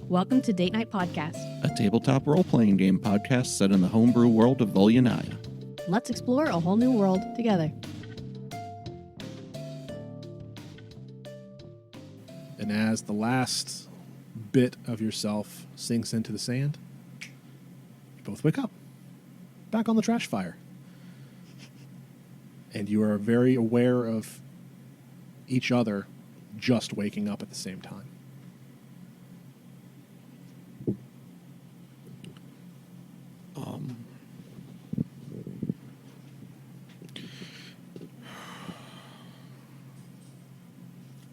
Welcome to Date Night Podcast. A tabletop role-playing game podcast set in the homebrew world of Volyanaya. Let's explore a whole new world together. And as the last bit of yourself sinks into the sand, you both wake up, back on the Trashfire. And you are very aware of each other just waking up at the same time.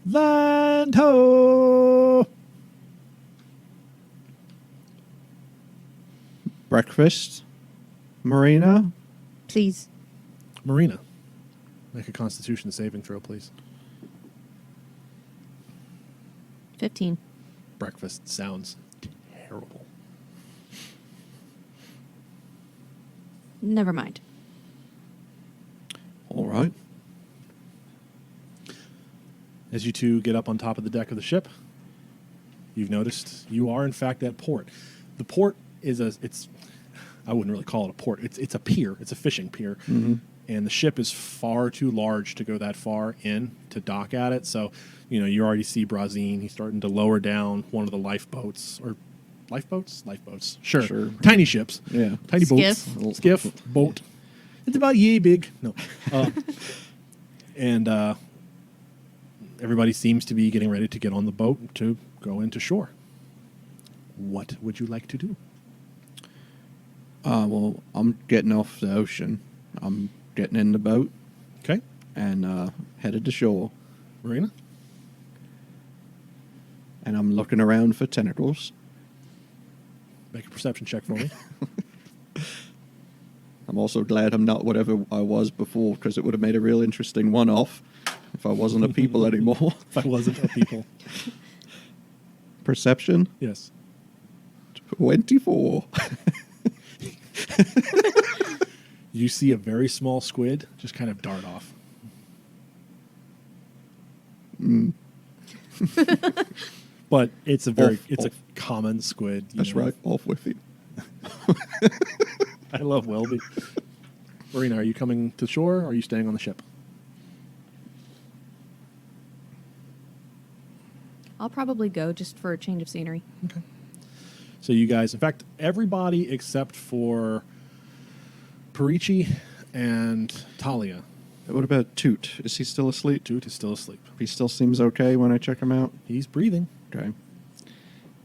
Land ho! Breakfast, Maryna. Please. Maryna, make a Constitution saving throw, please. 15. Breakfast sounds terrible. Never mind. All right. As you two get up on top of the deck of the ship, you've noticed you are in fact at port. The port is I wouldn't really call it a port. It's a pier. It's a fishing pier. Mm-hmm. And the ship is far too large to go that far in to dock at it. So, you already see Brazine. He's starting to lower down one of the lifeboats. Or lifeboats? Lifeboats. Sure. Tiny ships. Yeah. Tiny boats. Skiff. Boat. It's about yay big. No. And everybody seems to be getting ready to get on the boat to go into shore. What would you like to do? Well, I'm getting off the ocean. I'm getting in the boat Okay. and headed to shore. Maryna? And I'm looking around for tentacles. Make a perception check for me. I'm also glad I'm not whatever I was before, because it would have made a real interesting one-off if I wasn't a people anymore. If I wasn't a people. Perception? Yes. 24. You see a very small squid just kind of dart off. But it's a common squid. That's right. Off with it. I love Wellby. Maryna, are you coming to shore or are you staying on the ship? I'll probably go just for a change of scenery. Okay. So you guys, in fact, everybody except for Perici and Talia. What about Toot? Is he still asleep? Toot is still asleep. He still seems okay when I check him out? He's breathing. Okay.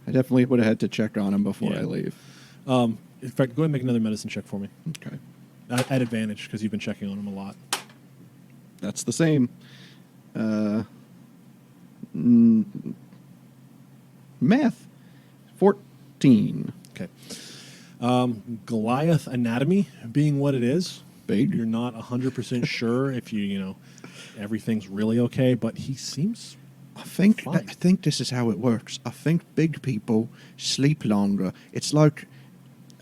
I definitely would have had to check on him before I leave. In fact, go ahead and make another medicine check for me. Okay. At advantage, because you've been checking on him a lot. That's the same. Math. 14. Okay. Goliath anatomy being what it is, Big. you're not 100% sure if everything's really okay, but he seems I think fine. this is how it works. I think big people sleep longer. It's like,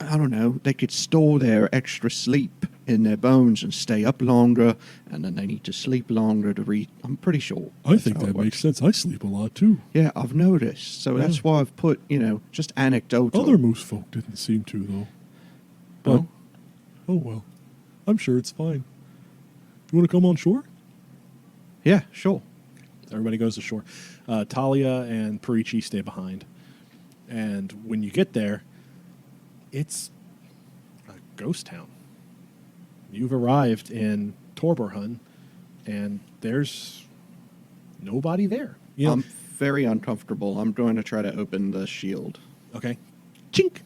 I don't know, they could store their extra sleep in their bones and stay up longer, and then they need to sleep longer to read. I'm pretty sure. I think that makes sense. I sleep a lot too. Yeah, I've noticed. So that's why I've put, just anecdotal. Other moose folk didn't seem to, though. But, oh well. I'm sure it's fine. You want to come on shore? Yeah, sure. Everybody goes to shore. Talia and Perici stay behind. And when you get there, it's a ghost town. You've arrived in Torbarhon, and there's nobody there. I'm very uncomfortable. I'm going to try to open the shield. Okay. Chink.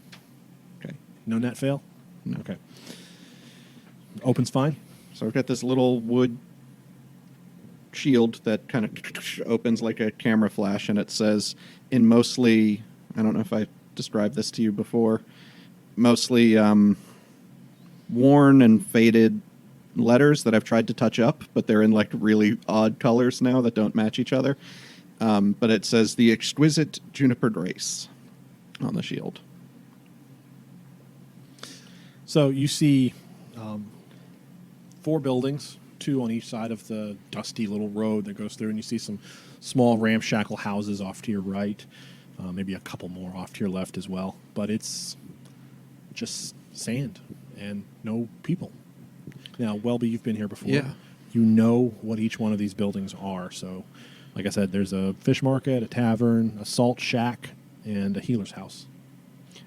Okay. No net fail? No. Okay. Opens fine? So I've got this little wood shield that kind of opens like a camera flash, and it says in mostly, I don't know if I described this to you before, mostly worn and faded letters that I've tried to touch up, but they're in like really odd colors now that don't match each other. But it says the exquisite Juniper Grace on the shield. So you see 4 buildings, 2 on each side of the dusty little road that goes through, and you see some small ramshackle houses off to your right. maybe a couple more off to your left as well. But it's just sand and no people. Now, Wellby, you've been here before. Yeah. You know what each one of these buildings are. So, like I said, there's a fish market, a tavern, a salt shack, and a healer's house.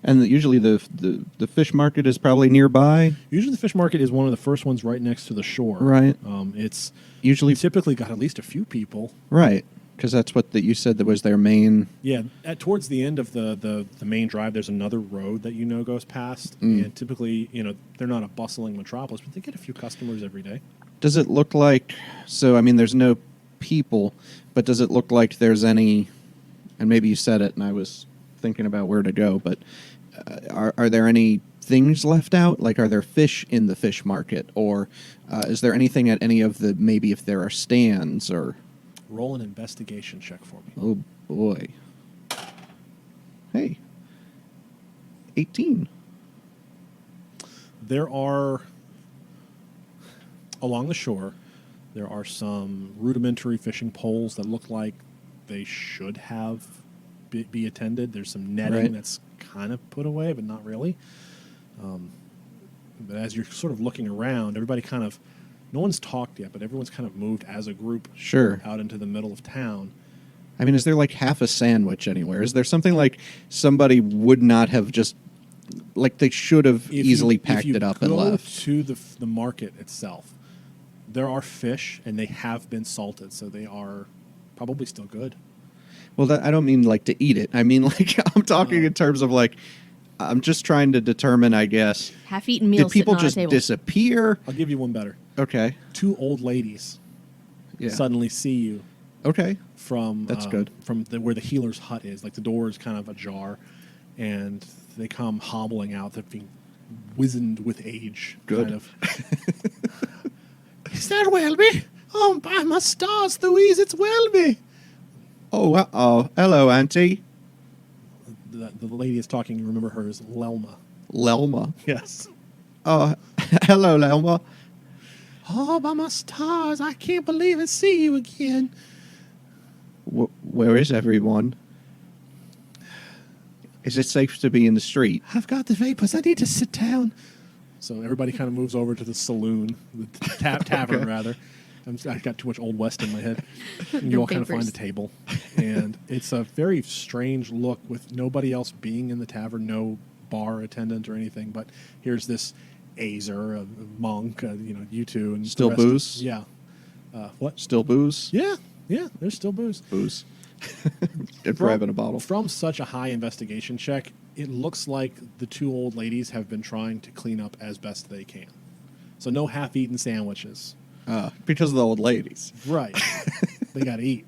And usually the fish market is probably nearby. Usually the fish market is one of the first ones right next to the shore. Right. It's Usually, typically got at least a few people. right, because that's what you said that was their main. Yeah, towards the end of the main drive, there's another road that goes past, and typically, they're not a bustling metropolis, but they get a few customers every day. Does it look like, so, I mean, there's no people, but does it look like there's any, and maybe you said it and I was thinking about where to go, but are there any things left out? Like, are there fish in the fish market? Or is there anything at any of the, maybe if there are stands or... Roll an investigation check for me. Oh, boy. Hey. 18. There are, along the shore, there are some rudimentary fishing poles that look like they should have be attended. There's some netting that's kind of put away, but not really. But as you're sort of looking around, everybody kind of, no one's talked yet, but everyone's kind of moved as a group out into the middle of town. I mean, is there like half a sandwich anywhere? Is there something like somebody would not have just, like they should have easily packed it up and left? To the market itself, there are fish, and they have been salted, so they are probably still good. Well, I don't mean like to eat it. I mean like I'm talking in terms of like I'm just trying to determine, I guess. Half-eaten meals. Did people sitting on just a table. disappear? I'll give you one better. Okay. 2 old ladies suddenly see you. Okay. From that's good. From where the healer's hut is, like the door is kind of ajar, and they come hobbling out. They're being wizened with age. Good. Kind of. Is that Wellby? Oh, by my stars, Louise, it's Wellby. Oh, hello, Auntie. The lady is talking. You remember her as Lelma. Lelma. Yes. Oh, hello, Lelma. Oh, by my stars, I can't believe I see you again. Where is everyone? Is it safe to be in the street? I've got the vapors. I need to sit down. So everybody kind of moves over to the saloon, the tavern, rather. I got too much Old West in my head. And you all kind of find a table. And it's a very strange look with nobody else being in the tavern, no bar attendant or anything. But here's this Azer, a monk, you two. And still booze? Yeah. What? Still booze? Yeah, there's still booze. Booze. Good for having a bottle. From such a high investigation check, it looks like the 2 old ladies have been trying to clean up as best they can. So no half-eaten sandwiches. Because of the old ladies. Right. They got to eat.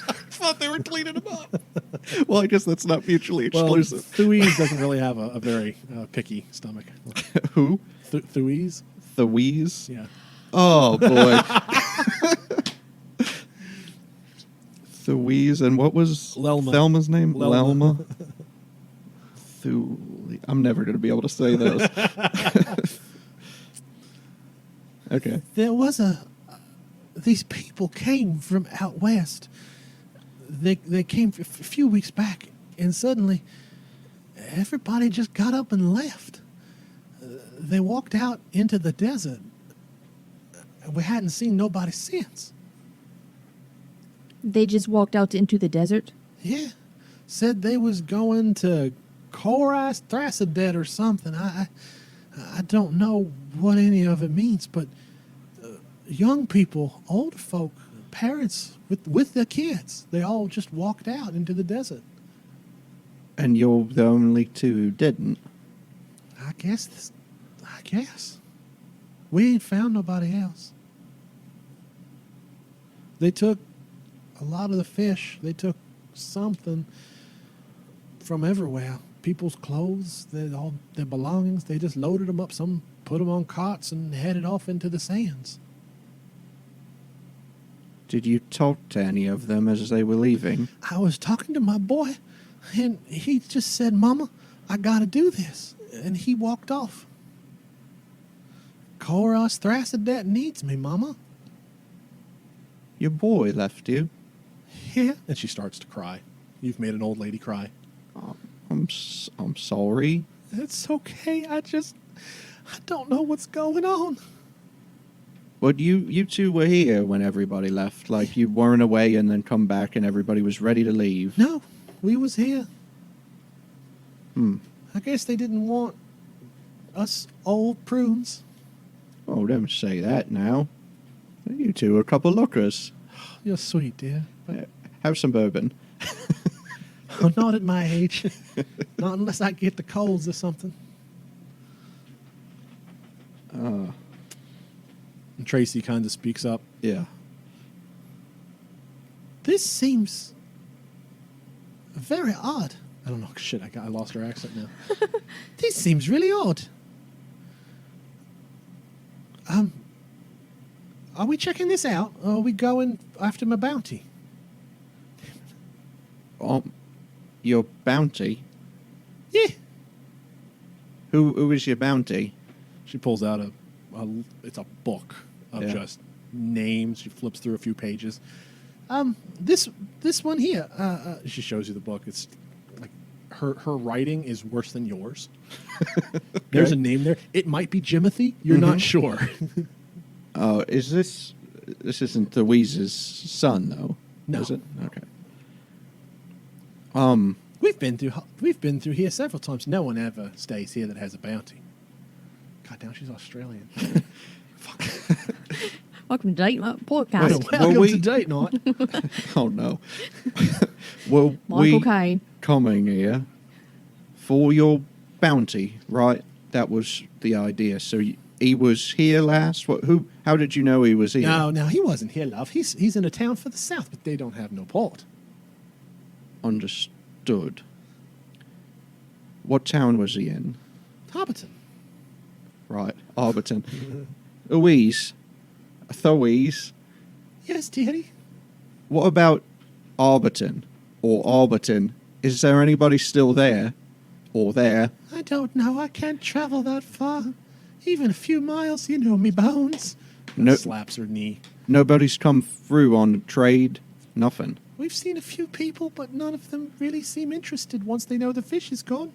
I thought they were cleaning them up. Well, I guess that's not mutually exclusive. Well, Thuise doesn't really have a very picky stomach. Who? Thuise? Thuise? Yeah. Oh, boy. Thuise, and what was Lelma. Thelma's name? Lelma. I'm never going to be able to say those. Okay. There was these people came from out west. They came a few weeks back, and suddenly everybody just got up and left. They walked out into the desert. We hadn't seen nobody since. They just walked out into the desert? Yeah. Said they was going to Koras Thracidet or something. I don't know what any of it means, but young people, older folk, parents with their kids, they all just walked out into the desert. And you're the only 2 who didn't? I guess. We ain't found nobody else. They took a lot of the fish. They took something from everywhere. People's clothes, all their belongings. They just loaded them up. Some put them on carts and headed off into the sands. Did you talk to any of them as they were leaving? I was talking to my boy, and he just said, "Mama, I got to do this." And he walked off. Koras Thracidet needs me, Mama. Your boy left you? Yeah. And she starts to cry. You've made an old lady cry. I'm sorry. It's okay. I don't know what's going on. But you two were here when everybody left. Like, you weren't away and then come back and everybody was ready to leave. No, we was here. Hmm. I guess they didn't want us old prunes. Oh, don't say that now. You two are a couple lookers. You're sweet, dear. But Have some bourbon. oh, not at my age. Not unless I get the colds or something. And Tracy kind of speaks up. Yeah. This seems very odd. I don't know. Shit, I lost her accent now. This seems really odd. Are we checking this out, or are we going after my bounty? Your bounty? Yeah. Who is your bounty? She pulls out it's a book of Yeah. just names. She flips through a few pages. This one here. She shows you the book. It's like her writing is worse than yours. There's a name there. It might be Jimothy. You're not sure. Oh, is this isn't Louise's son though? No. Is it? Okay. We've been through here several times. No one ever stays here that has a bounty. God damn, she's Australian. Welcome to Date Night Podcast. Wait, Welcome we- to date night. Oh no. Well, Michael we Caine. coming here for your bounty, right? That was the idea. So he was here last. What? Who? How did you know he was here? No, he wasn't here, love. He's in a town for the south, but they don't have no port. Understood. What town was he in? Hobbiton. Right, Arbiton. Louise. Yes, dearie. What about Arbiton or Arbiton? Is there anybody still there? Or there? I don't know. I can't travel that far. Even a few miles, you know me bones. No, Slaps her knee. nobody's come through on trade. Nothing. We've seen a few people, but none of them really seem interested once they know the fish is gone.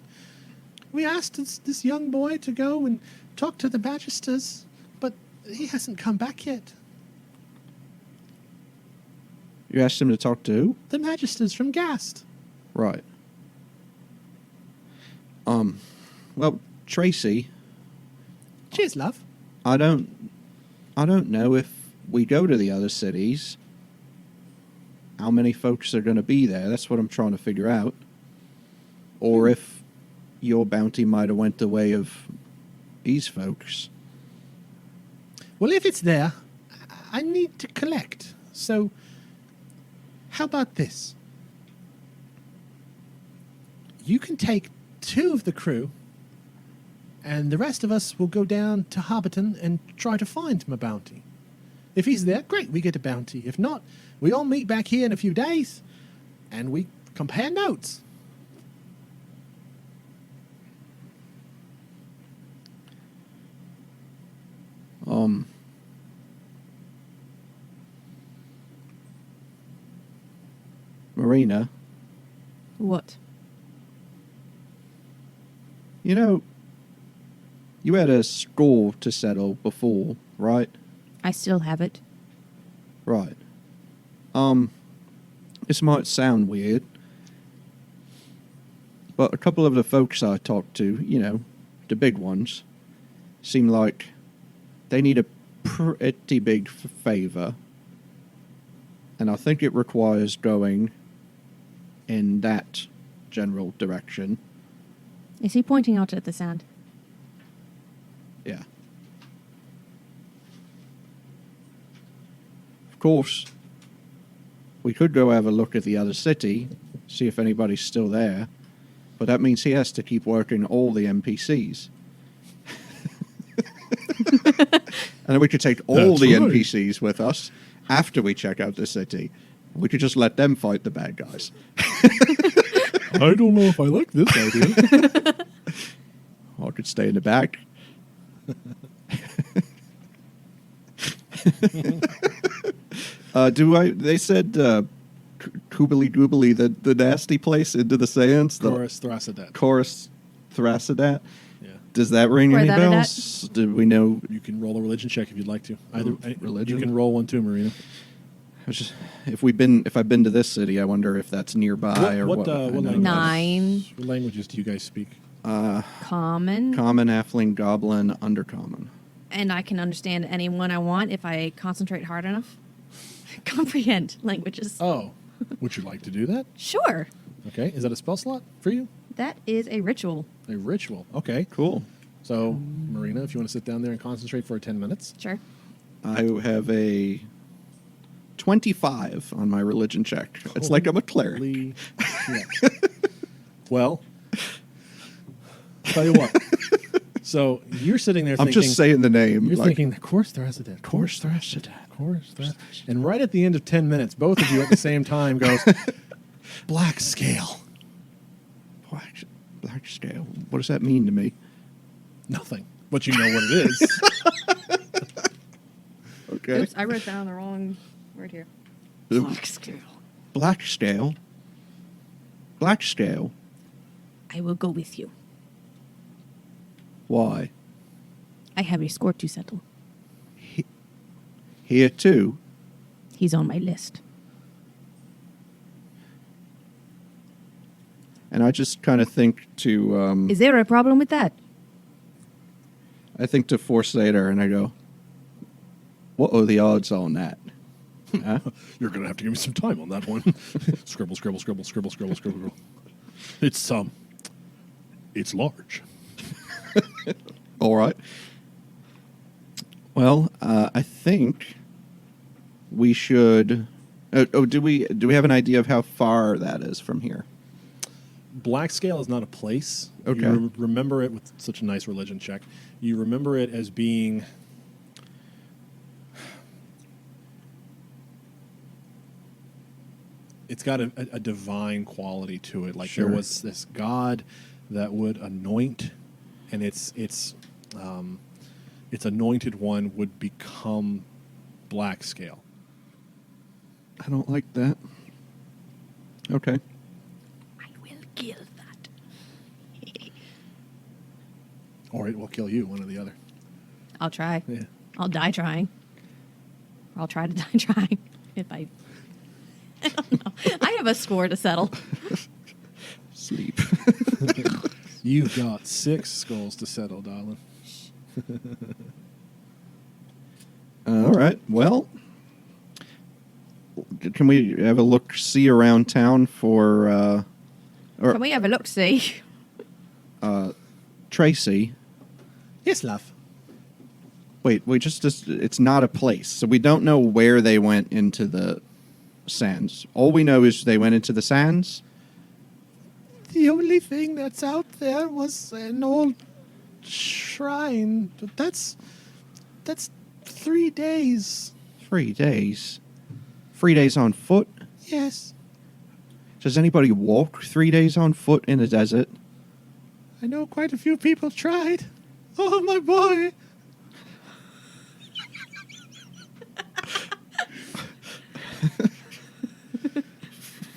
We asked this young boy to go and talk to the magisters, but he hasn't come back yet. You asked him to talk to who? The magisters from Gast. Right. Well, Tracy, Cheers, love. I don't know if we go to the other cities, how many folks are going to be there. That's what I'm trying to figure out. Or if your bounty might have went the way of these folks. Well, if it's there, I need to collect. So, how about this? You can take 2 of the crew, and the rest of us will go down to Hobbiton and try to find my bounty. If he's there, great, we get a bounty. If not, we all meet back here in a few days, and we compare notes. Maryna, What? you know, you had a score to settle before, right? I still have it. Right. This might sound weird, but a couple of the folks I talked to, you know, the big ones, seem like they need a pretty big favor. And I think it requires going in that general direction. Is he pointing out at the sand? Yeah. Of course, we could go have a look at the other city, see if anybody's still there, but that means he has to keep working all the NPCs. And then we could take all That's the right. NPCs with us after we check out the city. We could just let them fight the bad guys. I don't know if I like this idea. Or I could stay in the back. They said Koobly Goobly, the nasty place into the sands? Chorus Thracidet. Chorus Thracidet? Yeah. Does that ring Where any that at? bells? Did we know? You can roll a religion check if you'd like to. Either religion? You can roll one too, Maryna. If I've been to this city, I wonder if that's nearby What I know language? that. 9. What languages do you guys speak? Common. Common, Halfling, Goblin, Undercommon. And I can understand anyone I want if I concentrate hard enough. Comprehend languages. Oh, would you like to do that? Sure. Okay. Is that a spell slot for you? That is a ritual. A ritual. Okay. Cool. So, Maryna, if you want to sit down there and concentrate for 10 minutes. Sure. I have a 25 on my religion check. It's like I'm a cleric. Holy shit. Well, tell you what. So you're sitting there I'm thinking... just saying the name. You're like, thinking, of course Thracidet. Of Course Thracidet. course. And right at the end of 10 minutes, both of you at the same time goes, black scale. Black scale. What does that mean to me? Nothing. But you know what it is. Okay. Oops, I wrote down the wrong word here. Black Black scale. Black scale. I will go with you. Why? I have a score to settle. Here too. He's on my list. And I just kind of think to Is there a problem with that? I think to Forsader and I go, what are the odds on that? Huh? You're going to have to give me some time on that one. Scribble, scribble, scribble, scribble, scribble, scribble. It's large. All right. Well, I think we should. Do we have an idea of how far that is from here? Black scale is not a place. Okay. You remember it with such a nice religion check. You remember it as being. It's got a divine quality to it. Like Sure. there was this god that would anoint, and its anointed one would become black scale. I don't like that. Okay. I will kill that. Or it will kill you, one or the other. I'll try. Yeah. I'll die trying. Or I'll try to die trying. If I don't know. I have a score to settle. Sleep. You've got 6 skulls to settle, darling. All right. Well, can we have a look see around town for or Can we have a look see? Tracy? Yes, love. Wait, it's not a place. So we don't know where they went into the sands. All we know is they went into the sands. The only thing that's out there was an old shrine. But that's 3 days. 3 days. 3 days on foot? Yes. Does anybody walk 3 days on foot in a desert? I know quite a few people tried. Oh, my boy.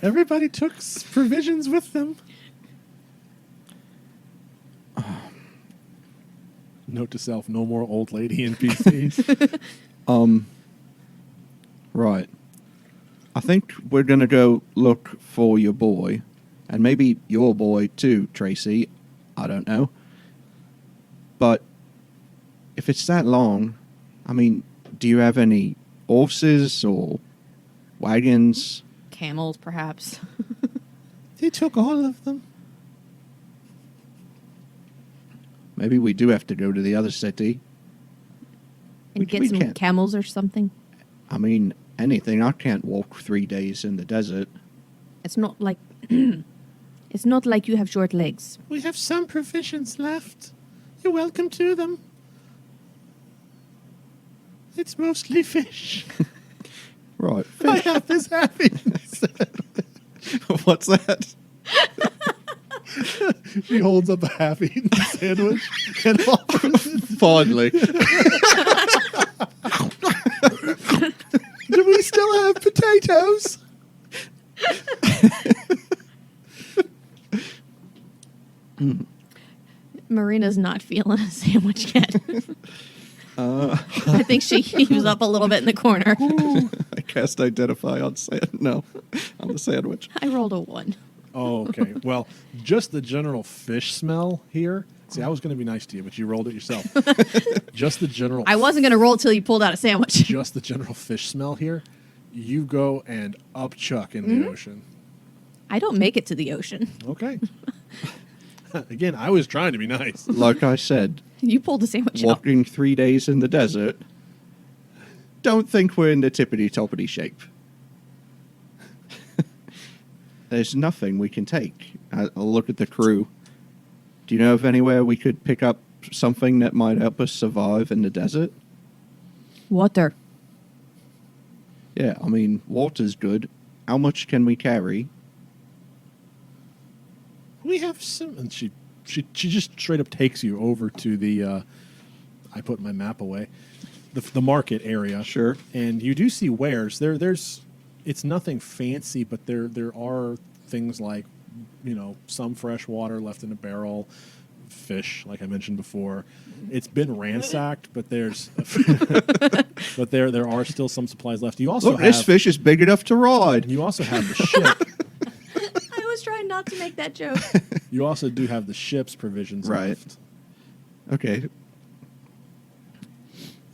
Everybody took provisions with them. Note to self, no more old lady NPCs. Right. I think we're going to go look for your boy. And maybe your boy too, Tracy. I don't know. But if it's that long, I mean, do you have any horses or wagons? Camels, perhaps. They took all of them. Maybe we do have to go to the other city. And We get some can't. camels or something. I mean, anything. I can't walk 3 days in the desert. It's not like it's not like you have short legs. We have some provisions left. You're welcome to them. It's mostly fish. Right. I have this happiness. What's that? She holds up a half-eaten sandwich and offers it. Fondly. Do we still have potatoes? Marina's not feeling a sandwich yet. I think she heaves up a little bit in the corner. I cast identify on on the sandwich. I rolled a 1. Oh, okay. Well, just the general fish smell here. See, I was going to be nice to you, but you rolled it yourself. Just the general. I wasn't going to roll till you pulled out a sandwich. Just the general fish smell here. You go and upchuck in the ocean. I don't make it to the ocean. Okay. Again, I was trying to be nice. Like I said, You pulled the sandwich out. walking 3 days in the desert. Don't think we're in the tippity-toppity shape. There's nothing we can take. I'll look at the crew. Do you know of anywhere we could pick up something that might help us survive in the desert? Water. Yeah, I mean, water's good. How much can we carry? We have some, and she just straight up takes you over to the. I put my map away, the market area. Sure. And you do see wares. There's, it's nothing fancy, but there are things like, some fresh water left in a barrel, fish, like I mentioned before. It's been ransacked, but there's, but there are still some supplies left. You also Look, this fish is big enough to ride. You also have the ship. I was trying not to make that joke. You also do have the ship's provisions Right. left. Okay.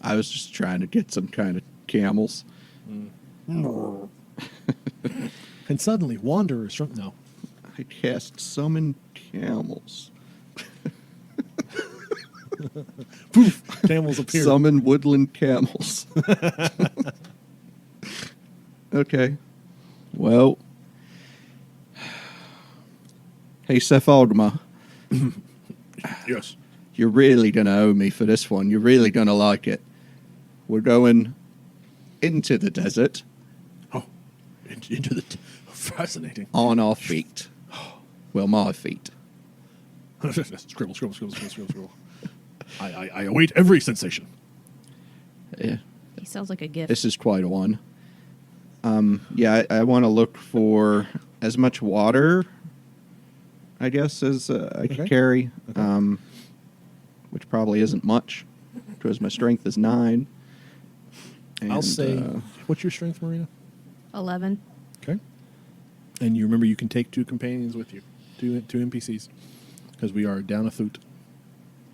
I was just trying to get some kind of camels. And suddenly, wanderers from no. I cast summon camels. Poof! Camels appear. Summon woodland camels. Okay. Well. Hey, Seth Aldma. Yes. You're really going to owe me for this one. You're really going to like it. We're going into the desert Oh, into the fascinating. on our feet. Well, my feet. Scribble. I await every sensation. Yeah, He sounds like a gift. this is quite a one. Yeah, I want to look for as much water, I guess, as I can Okay. carry, Okay. which probably isn't much, because my strength is 9. I'll And, say, what's your strength, Maryna? 11. Okay. And you remember you can take 2 companions with you, two NPCs, because we are down a foot.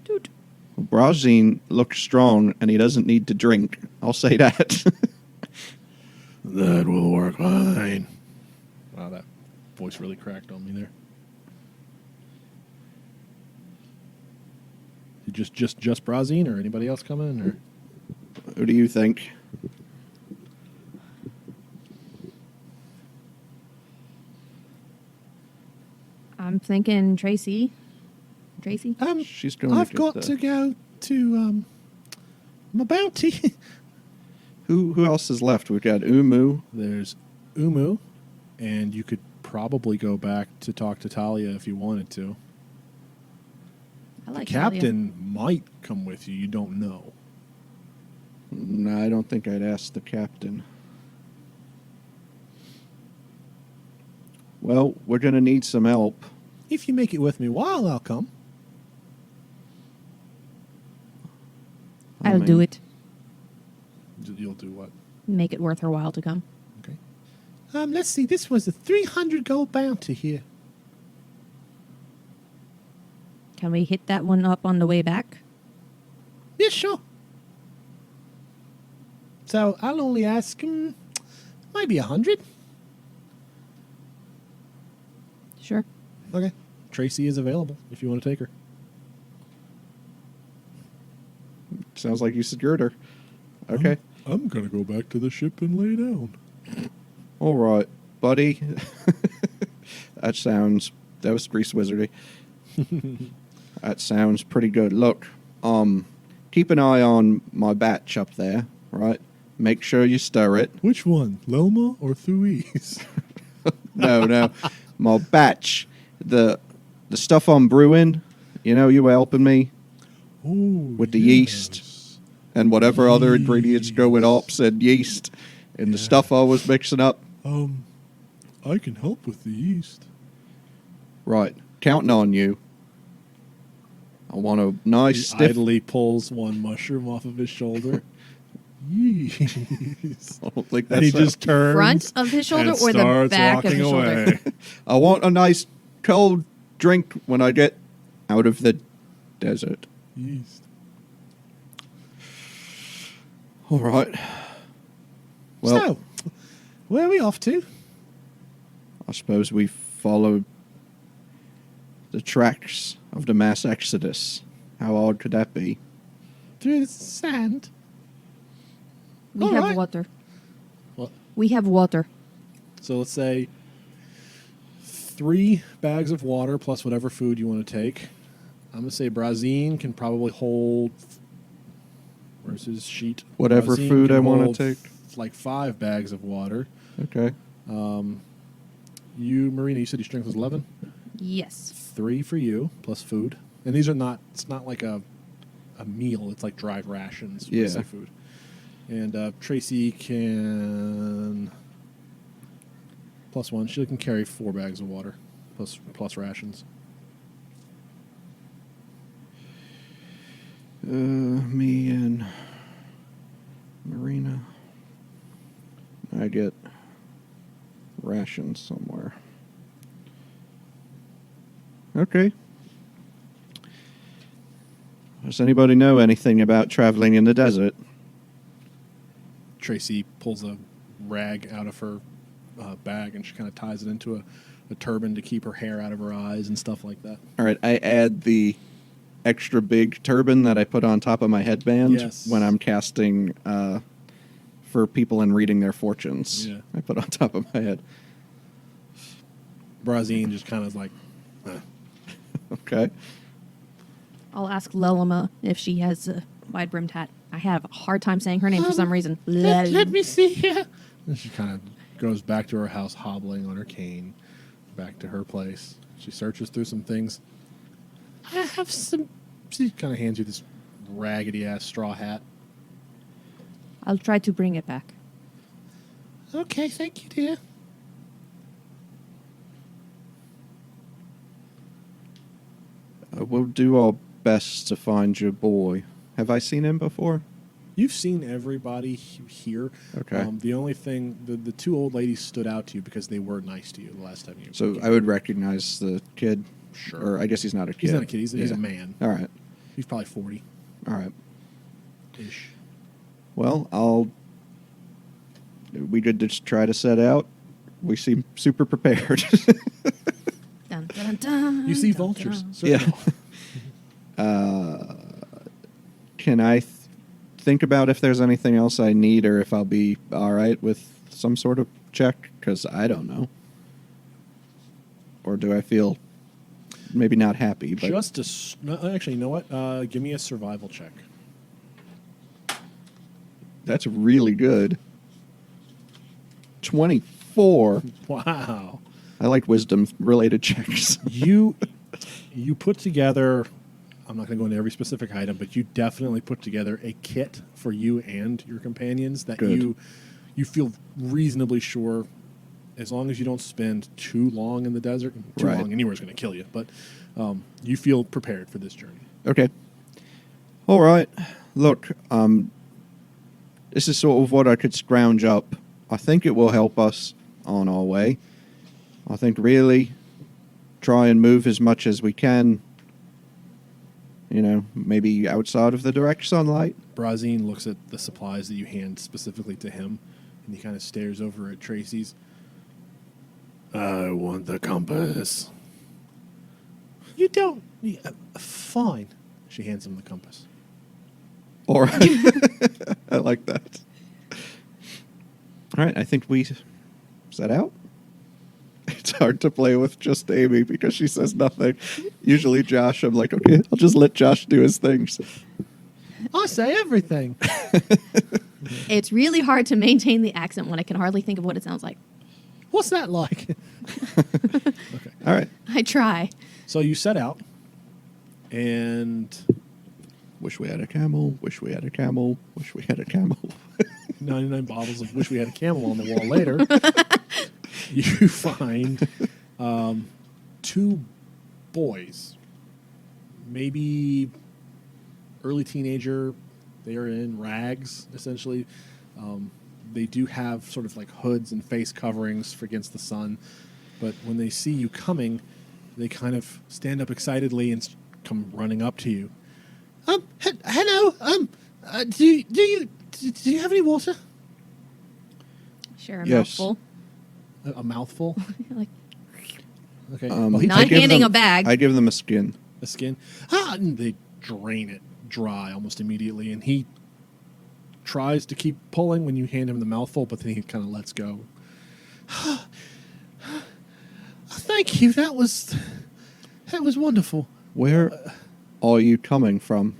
Toot. Brazine looks strong, and he doesn't need to drink. I'll say that. That will work fine. Wow, that voice really cracked on me there. Just Brazine, or anybody else coming? Or Who do you think? I'm thinking Tracy. Tracy? She's going I've to got to go to my bounty. Who else is left? We've got Umu. There's Umu, and you could probably go back to talk to Talia if you wanted to. I like The captain might come with you. You don't know. No, I don't think I'd ask the captain. Well, we're going to need some help. If you make it with me while I'll come. I I'll do mean, it. You'll do what? Make it worth her while to come. Okay. Let's see. This was a 300 gold bounty here. Can we hit that one up on the way back? Yeah, sure. So I'll only ask maybe 100. Sure. Okay. Tracy is available if you want to take her. Sounds like you secured her. Okay. I'm going to go back to the ship and lay down. All right, buddy. That was Grease Wizardy. That sounds pretty good. Look, keep an eye on my batch up there, right? Make sure you stir it. Which one, Lelma or Thuise? No. My batch. The stuff I'm brewing, you were helping me Oh, with the yeast and whatever other ingredients go with hops and yeast and the stuff I was mixing up. I can help with the yeast. Right. Counting on you. I want a nice He stiff... idly pulls one mushroom off of his shoulder. Yeast. I don't think And he that's just turns. Front of his shoulder and or the starts back of walking his shoulder? away. I want a nice cold drink when I get out of the desert. Yeast. All right. Well, So, where are we off to? I suppose we follow the tracks of the mass exodus. How odd could that be? Through the sand. We All have right. water. What? We have water. So let's say 3 bags of water plus whatever food you want to take. I'm going to say Brazine can probably hold... Where's his sheet? Whatever Brazine food can I wanna hold take. Like 5 bags of water. Okay. You, Maryna, you said your strength was 11? Yes. 3 for you, plus food. And these are not, it's not like a meal, it's like dried rations for Yeah. seafood. And Tracy can, plus 1, she can carry 4 bags of water, plus rations. Me and Maryna. I get rations somewhere. Okay. Does anybody know anything about traveling in the desert? Tracy pulls a rag out of her bag and she kind of ties it into a turban to keep her hair out of her eyes and stuff like that. All right, I add the extra big turban that I put on top of my headband Yes. when I'm casting for people and reading their fortunes. Yeah. I put on top of my head. Brazine just kind of like, Okay. I'll ask Lelima if she has a wide-brimmed hat. I have a hard time saying her name for some reason. let me see here. And she kind of goes back to her house, hobbling on her cane, back to her place. She searches through some things. I have some. She kind of hands you this raggedy-ass straw hat. I'll try to bring it back. Okay, thank you, dear. We'll do our best to find your boy. Have I seen him before? You've seen everybody here. Okay. The only thing, the 2 old ladies stood out to you because they were nice to you the last time you So came. I would recognize the kid. Sure. Or I guess he's not a kid. He's not a kid. He's Yeah. a man. All right. He's probably 40-ish. All right. Well, we could just try to set out. We seem super prepared. Dun, dun, dun, You see dun, vultures. dun. Certainly. Can I think about if there's anything else I need or if I'll be all right with some sort of check? Because I don't know. Or do I feel maybe not happy? But Actually, you know what? Give me a survival check. that's really good. 24. Wow. I like wisdom-related checks. You put together, I'm not going to go into every specific item, but you definitely put together a kit for you and your companions that Good. you feel reasonably sure, as long as you don't spend too long in the desert. Too Right. long anywhere is going to kill you, but you feel prepared for this journey. Okay. All right. Look, this is sort of what I could scrounge up. I think it will help us on our way. I think really try and move as much as we can, maybe outside of the direct sunlight. Brazine looks at the supplies that you hand specifically to him, and he kind of stares over at Tracy's. I want the compass. You don't. Fine. She hands him the compass. All right. I like that. All right, I think we set out. It's hard to play with just Amy because she says nothing. Usually Josh, I'm like, okay, I'll just let Josh do his things. I say everything. It's really hard to maintain the accent when I can hardly think of what it sounds like. What's that like? Okay. All right. I try. So you set out, and Wish we had a camel. Wish we had a camel. Wish we had a camel. 99 bottles of Wish We Had a Camel on the wall later. You find two boys, maybe early teenager. They are in rags, essentially. They do have sort of like hoods and face coverings for against the sun. But when they see you coming, they kind of stand up excitedly and come running up to you. Hello. Do you have any water? Sure, a Yes. mouthful. A mouthful. Like, Okay. Not I give handing them- a bag. I give them a skin. A skin. And they drain it dry almost immediately, and he tries to keep pulling when you hand him the mouthful, but then he kind of lets go. Thank you. That was wonderful. Where are you coming from?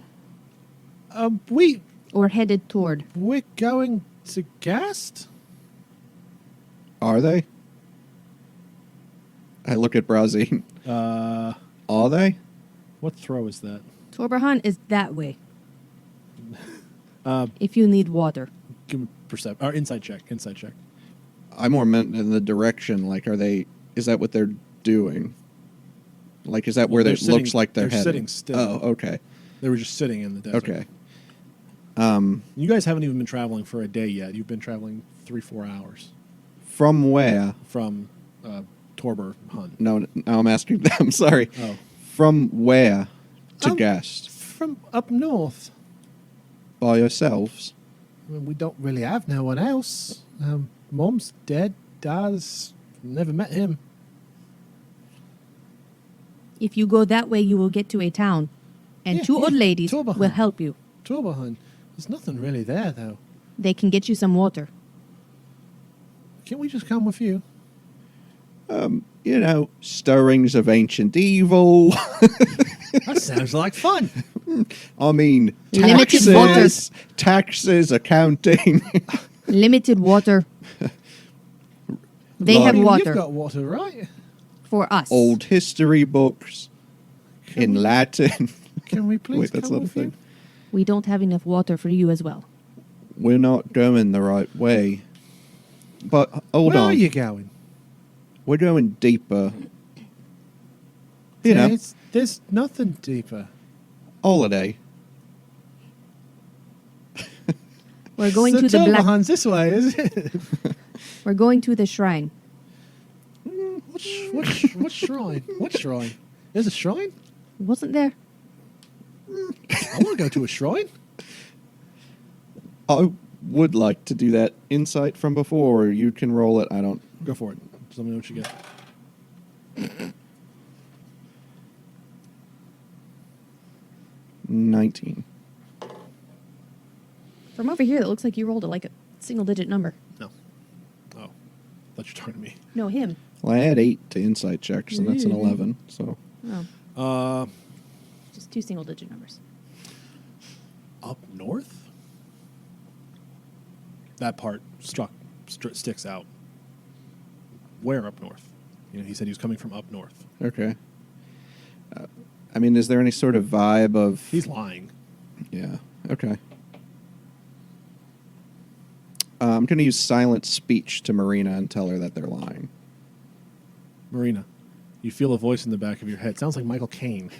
or headed toward. We're going to Gast. Are they? I look at Brazine. Are they? What throw is that? Torbarhon is that way. If you need water. Give me or insight check. Insight check. I more meant in the direction. Like, are they? Is that what they're doing? Like, is that where They're it looks like they're they're heading? sitting still. Oh, okay. They were just sitting in the desert. Okay. You guys haven't even been traveling for a day yet. You've been traveling 3-4 hours From where? from Torbarhon. No, now I'm asking them. Sorry. Oh. From where to Um, Gast? From up north. By yourselves? I mean, we don't really have no one else. Mom's dead. Dad's never met him. If you go that way, you will get to a town, and Yeah, two old yeah, ladies Torbarhon. will help you. Torbarhon. There's nothing really there, though. They can get you some water. Can't we just come with you? You know, stirrings of ancient evil. That sounds like fun. I mean, Limited water. taxes, accounting. Limited water. They have Like- water You've got water, right? for us. Old history books in we- Latin. Can we please Wait, that's come not a with thing. you? We don't have enough water for you as well. We're not going the right way. But hold Where on. are you going? We're going deeper. You know, There's nothing deeper. holiday. We're going So to the black. Torbarhon's this way, is it? We're going to the shrine. What shrine? What shrine? There's a shrine? Wasn't there? I want to go to a shrine. I would like to do that insight from before, or you can roll it. I don't. Go for it. Just let me know what you get. 19. From over here, it looks like you rolled a single-digit number. No. Oh. Thought you were talking to me. No, him. Well, I had 8 to insight checks, and that's an 11. So Oh, just two single-digit numbers. Up north? That part sticks out. Where up north? You know, he said he was coming from up north. okay. I mean, is there any sort of vibe of? He's lying. Yeah. Okay. I'm going to use silent speech to Maryna and tell her that they're lying. Maryna, you feel a voice in the back of your head. Sounds like Michael Caine.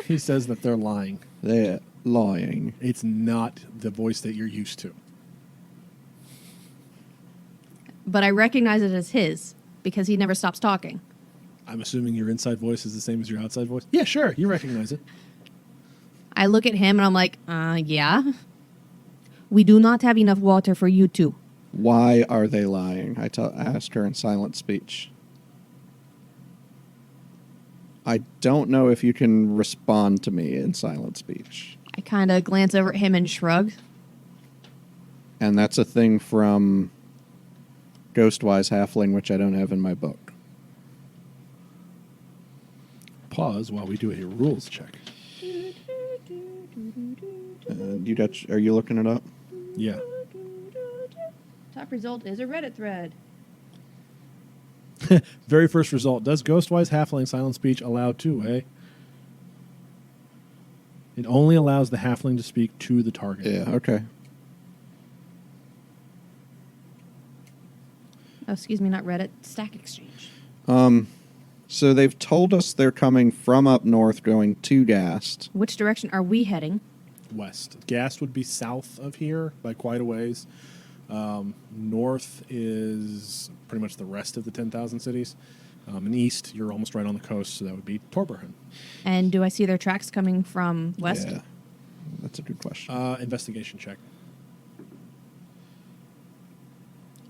He says that they're lying. They're lying. It's not the voice that you're used to. But I recognize it as his because he never stops talking. I'm assuming your inside voice is the same as your outside voice? Yeah, sure. You recognize it. I look at him and I'm like, yeah. We do not have enough water for you two. Why are they lying? I asked her in silent speech. I don't know if you can respond to me in silent speech. I kind of glance over at him and shrug. And that's a thing from Ghostwise Halfling, which I don't have in my book. Pause while we do a rules check. Are you looking it up? Yeah. Top result is a Reddit thread. Very first result. Does Ghostwise Halfling silent speech allow two-way? It only allows the Halfling to speak to the target. Yeah, okay. Oh, excuse me, not Reddit. Stack Exchange. So they've told us they're coming from up north going to Gast. Which direction are we heading? West. Gast would be south of here by quite a ways. North is pretty much the rest of the 10,000 cities. And east, you're almost right on the coast, so that would be Torbarhon. And do I see their tracks coming from west? Yeah, that's a good question. Investigation check.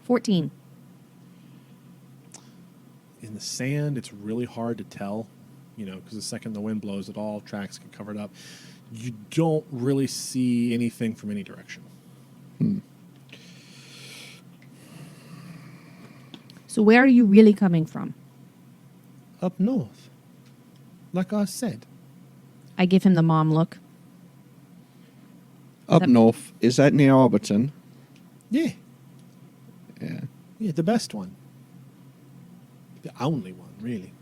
14. In the sand, it's really hard to tell, because the second the wind blows, all tracks get covered up. You don't really see anything from any direction. So where are you really coming from? Up north, like I said. I give him the mom look. Up that- north, is that near Arbiton? Yeah, Yeah. the best one. The only one, really.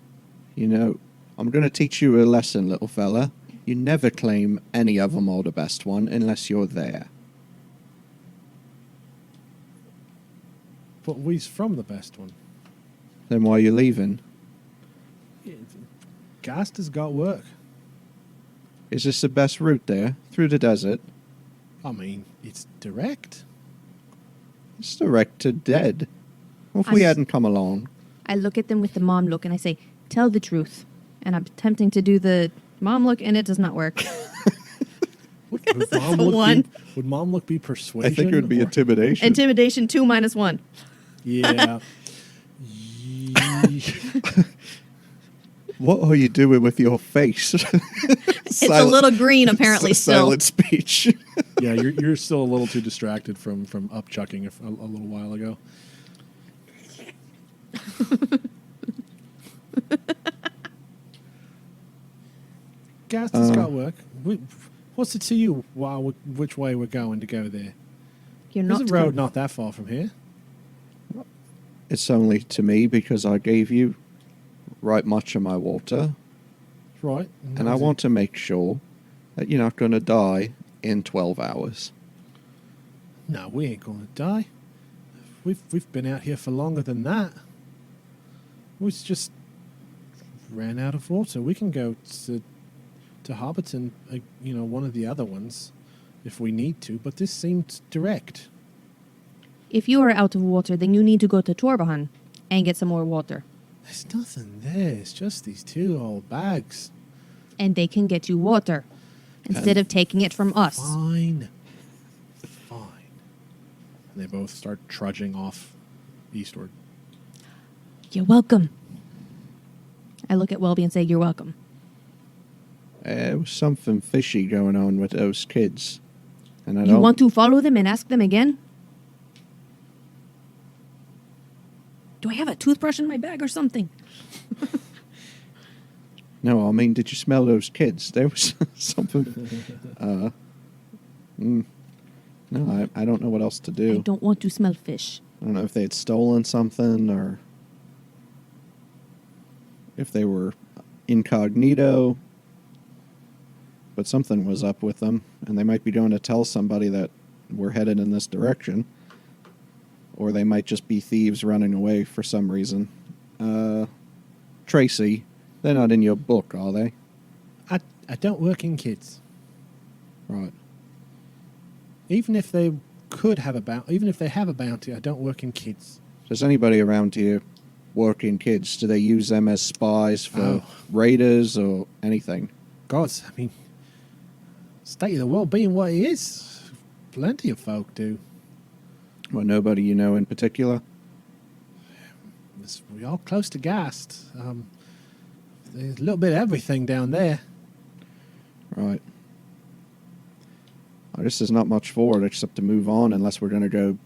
I'm going to teach you a lesson, little fella. You never claim any of them are the best one unless you're there. But we's from the best one. Then why are you leaving? Gast has got work. Is this the best route there? Through the desert? I mean, it's direct. It's direct to dead. What if we I- hadn't come along? I look at them with the mom look and I say, tell the truth. And I'm attempting to do the mom look and it does not work. Would That's mom a look one. would mom look be persuasion? I think it would be or- intimidation. Intimidation 2 minus 1. Yeah. What are you doing with your face? It's a little green apparently still. Silent speech. Yeah, you're still a little too distracted from upchucking a little while ago. Gast has got work. What's it to you? Which way we're going to go there? You're There's not a road not that far from here. It's only to me because I gave you right much of my water, Right. and I want to make sure that you're not going to die in 12 hours. No, we ain't gonna die. We've been out here for longer than that. We just ran out of water. We can go to Hobbiton, one of the other ones, if we need to. But this seemed direct. If you are out of water, then you need to go to Torbarhon and get some more water. There's nothing there. It's just these two old bags. And they can get you water instead of taking it from us. Fine. And they both start trudging off eastward. You're welcome. I look at Wellby and say, you're welcome. There was something fishy going on with those kids. And I You don't... want to follow them and ask them again? Do I have a toothbrush in my bag or something? No, I mean, did you smell those kids? There was something... No, I don't know what else to do. I don't want to smell fish. I don't know if they had stolen something or if they were incognito, but something was up with them, and they might be going to tell somebody that we're headed in this direction, or they might just be thieves running away for some reason. Tracy, they're not in your book, are they? I don't work in kids. Right. Even if they have a bounty, I don't work in kids. Does anybody around here work in kids? Do they use them as spies for Oh. raiders or anything? God, I mean, state of the world being what it is, plenty of folk do. Well, nobody you know in particular? We're all close to Gast. There's a little bit of everything down there. Right. Well, this is not much for it except to move on unless we're going to go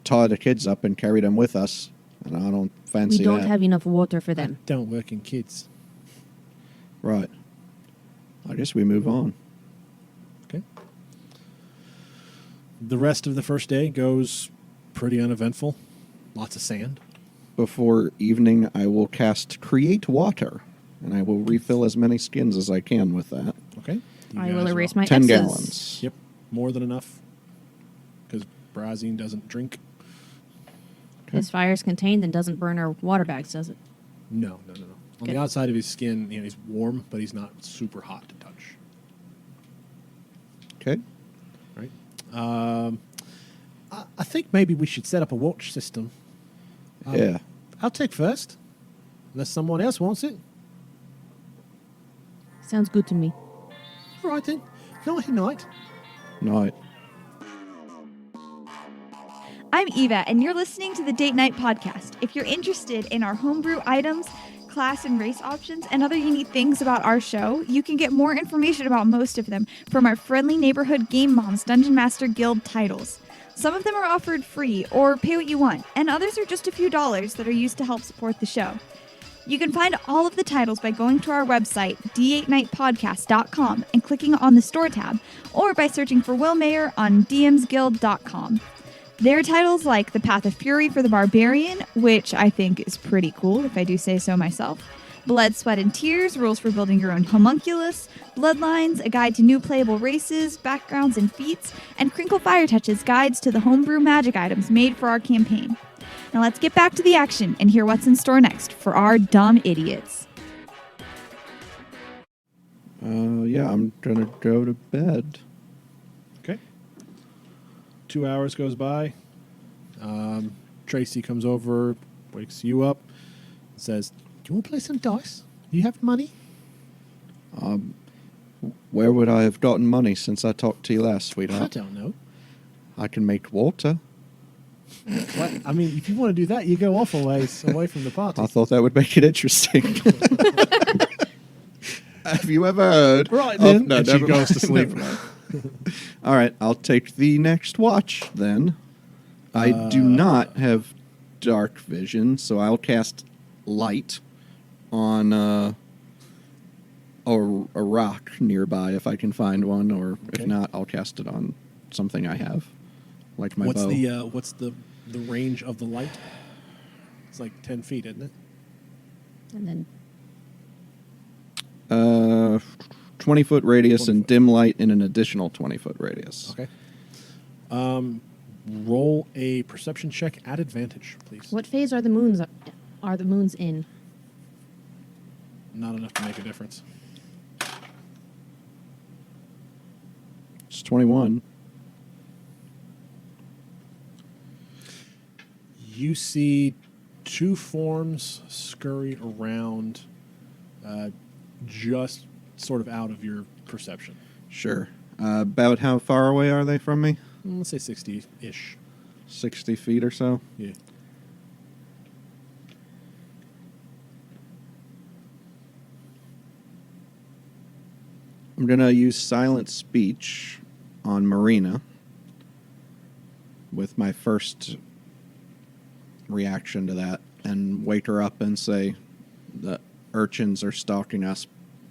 tie the kids up and carry them with us. And I don't fancy We don't that. have enough water for I them. don't work in kids. Right. I guess we move on. Okay. The rest of the first day goes pretty uneventful. Lots of sand. Before evening, I will cast Create Water, and I will refill as many skins as I can with that. Okay. You I will guys erase roll. my 10 X's. gallons. Yep. More than enough. Because Brazine doesn't drink. His fire is contained and doesn't burn our water bags, does it? No. On Good. the outside of his skin, he's warm, but he's not super hot to touch. Okay. Right? I think maybe we should set up a watch system. Yeah. I'll take first, unless someone else wants it. Sounds good to me. All right then. Nighty night. Night. I'm Eva, and you're listening to the Date Night Podcast. If you're interested in our homebrew items, class and race options, and other unique things about our show, you can get more information about most of them from our friendly neighborhood Game Moms Dungeon Master Guild titles. Some of them are offered free or pay what you want, and others are just a few dollars that are used to help support the show. You can find all of the titles by going to our website, d8nightpodcast.com, and clicking on the store tab, or by searching for Will Mayer on dmsguild.com. There are titles like The Path of Fury for the Barbarian, which I think is pretty cool, if I do say so myself. Blood, Sweat, and Tears, Rules for Building Your Own Homunculus. Bloodlines, A Guide to New Playable Races, Backgrounds, and Feats. And Crinkle Fire Touches, Guides to the Homebrew Magic Items made for our campaign. Now let's get back to the action and hear what's in store next for our dumb idiots. Yeah, I'm gonna go to bed. Okay. 2 hours goes by. Tracy comes over, wakes you up, says, "Do you want to play some dice? You have money?" Where would I have gotten money since I talked to you last, I sweetheart? don't know. I can make water. What? I mean, if you want to do that, you go off a ways away from the party. I thought that would make it interesting. Have you ever heard? Right of- then, no, and she never goes to mind. sleep. Never mind. All right, I'll take the next watch then. I do not have dark vision, so I'll cast light on a rock nearby if I can find one, or Okay. if not, I'll cast it on something I have, like my What's bow. what's the range of the light? It's like 10 feet, isn't it? And then 20-foot radius 20 and foot. dim light in an additional 20-foot radius. Okay. Roll a perception check at advantage, please. what phase are the moons in? Not enough to make a difference. It's 21. You see two forms scurry around, just sort of out of your perception. Sure. About how far away are they from me? Let's say 60-ish. 60 feet or so? Yeah. I'm going to use silent speech on Maryna with my first reaction to that and wake her up and say, the urchins are stalking us.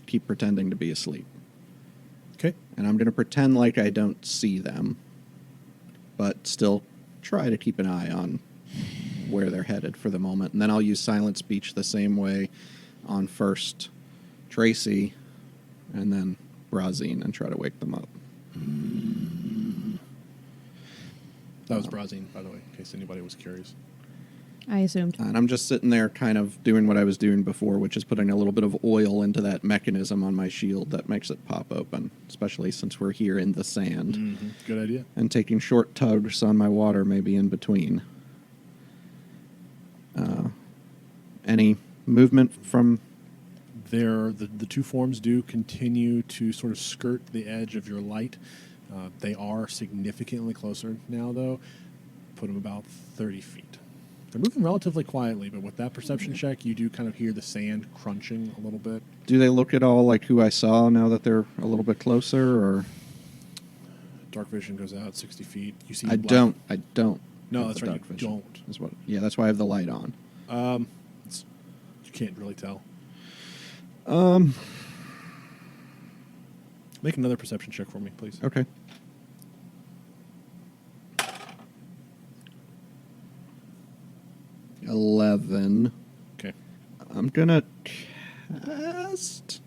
Keep pretending to be asleep. Okay. And I'm going to pretend like I don't see them, but still try to keep an eye on where they're headed for the moment. And then I'll use silent speech the same way on first Tracy and then Brazine and try to wake them up. That was Brazine, by the way, in case anybody was curious. I assumed. And I'm just sitting there kind of doing what I was doing before, which is putting a little bit of oil into that mechanism on my shield that makes it pop open, especially since we're here in the sand. Mm-hmm. Good idea. And taking short tugs on my water maybe in between. Any movement from... The two forms do continue to sort of skirt the edge of your light. They are significantly closer now, though. Put them about 30 feet. They're moving relatively quietly, but with that perception check, you do kind of hear the sand crunching a little bit. Do they look at all like who I saw now that they're a little bit closer, or... Dark vision goes out 60 feet. You see I black- don't. No, have that's the right, dark you vision. don't. Is what, yeah, that's why I have the light on. You can't really tell. Make another perception check for me, please. Okay. $11. Okay. I'm gonna cast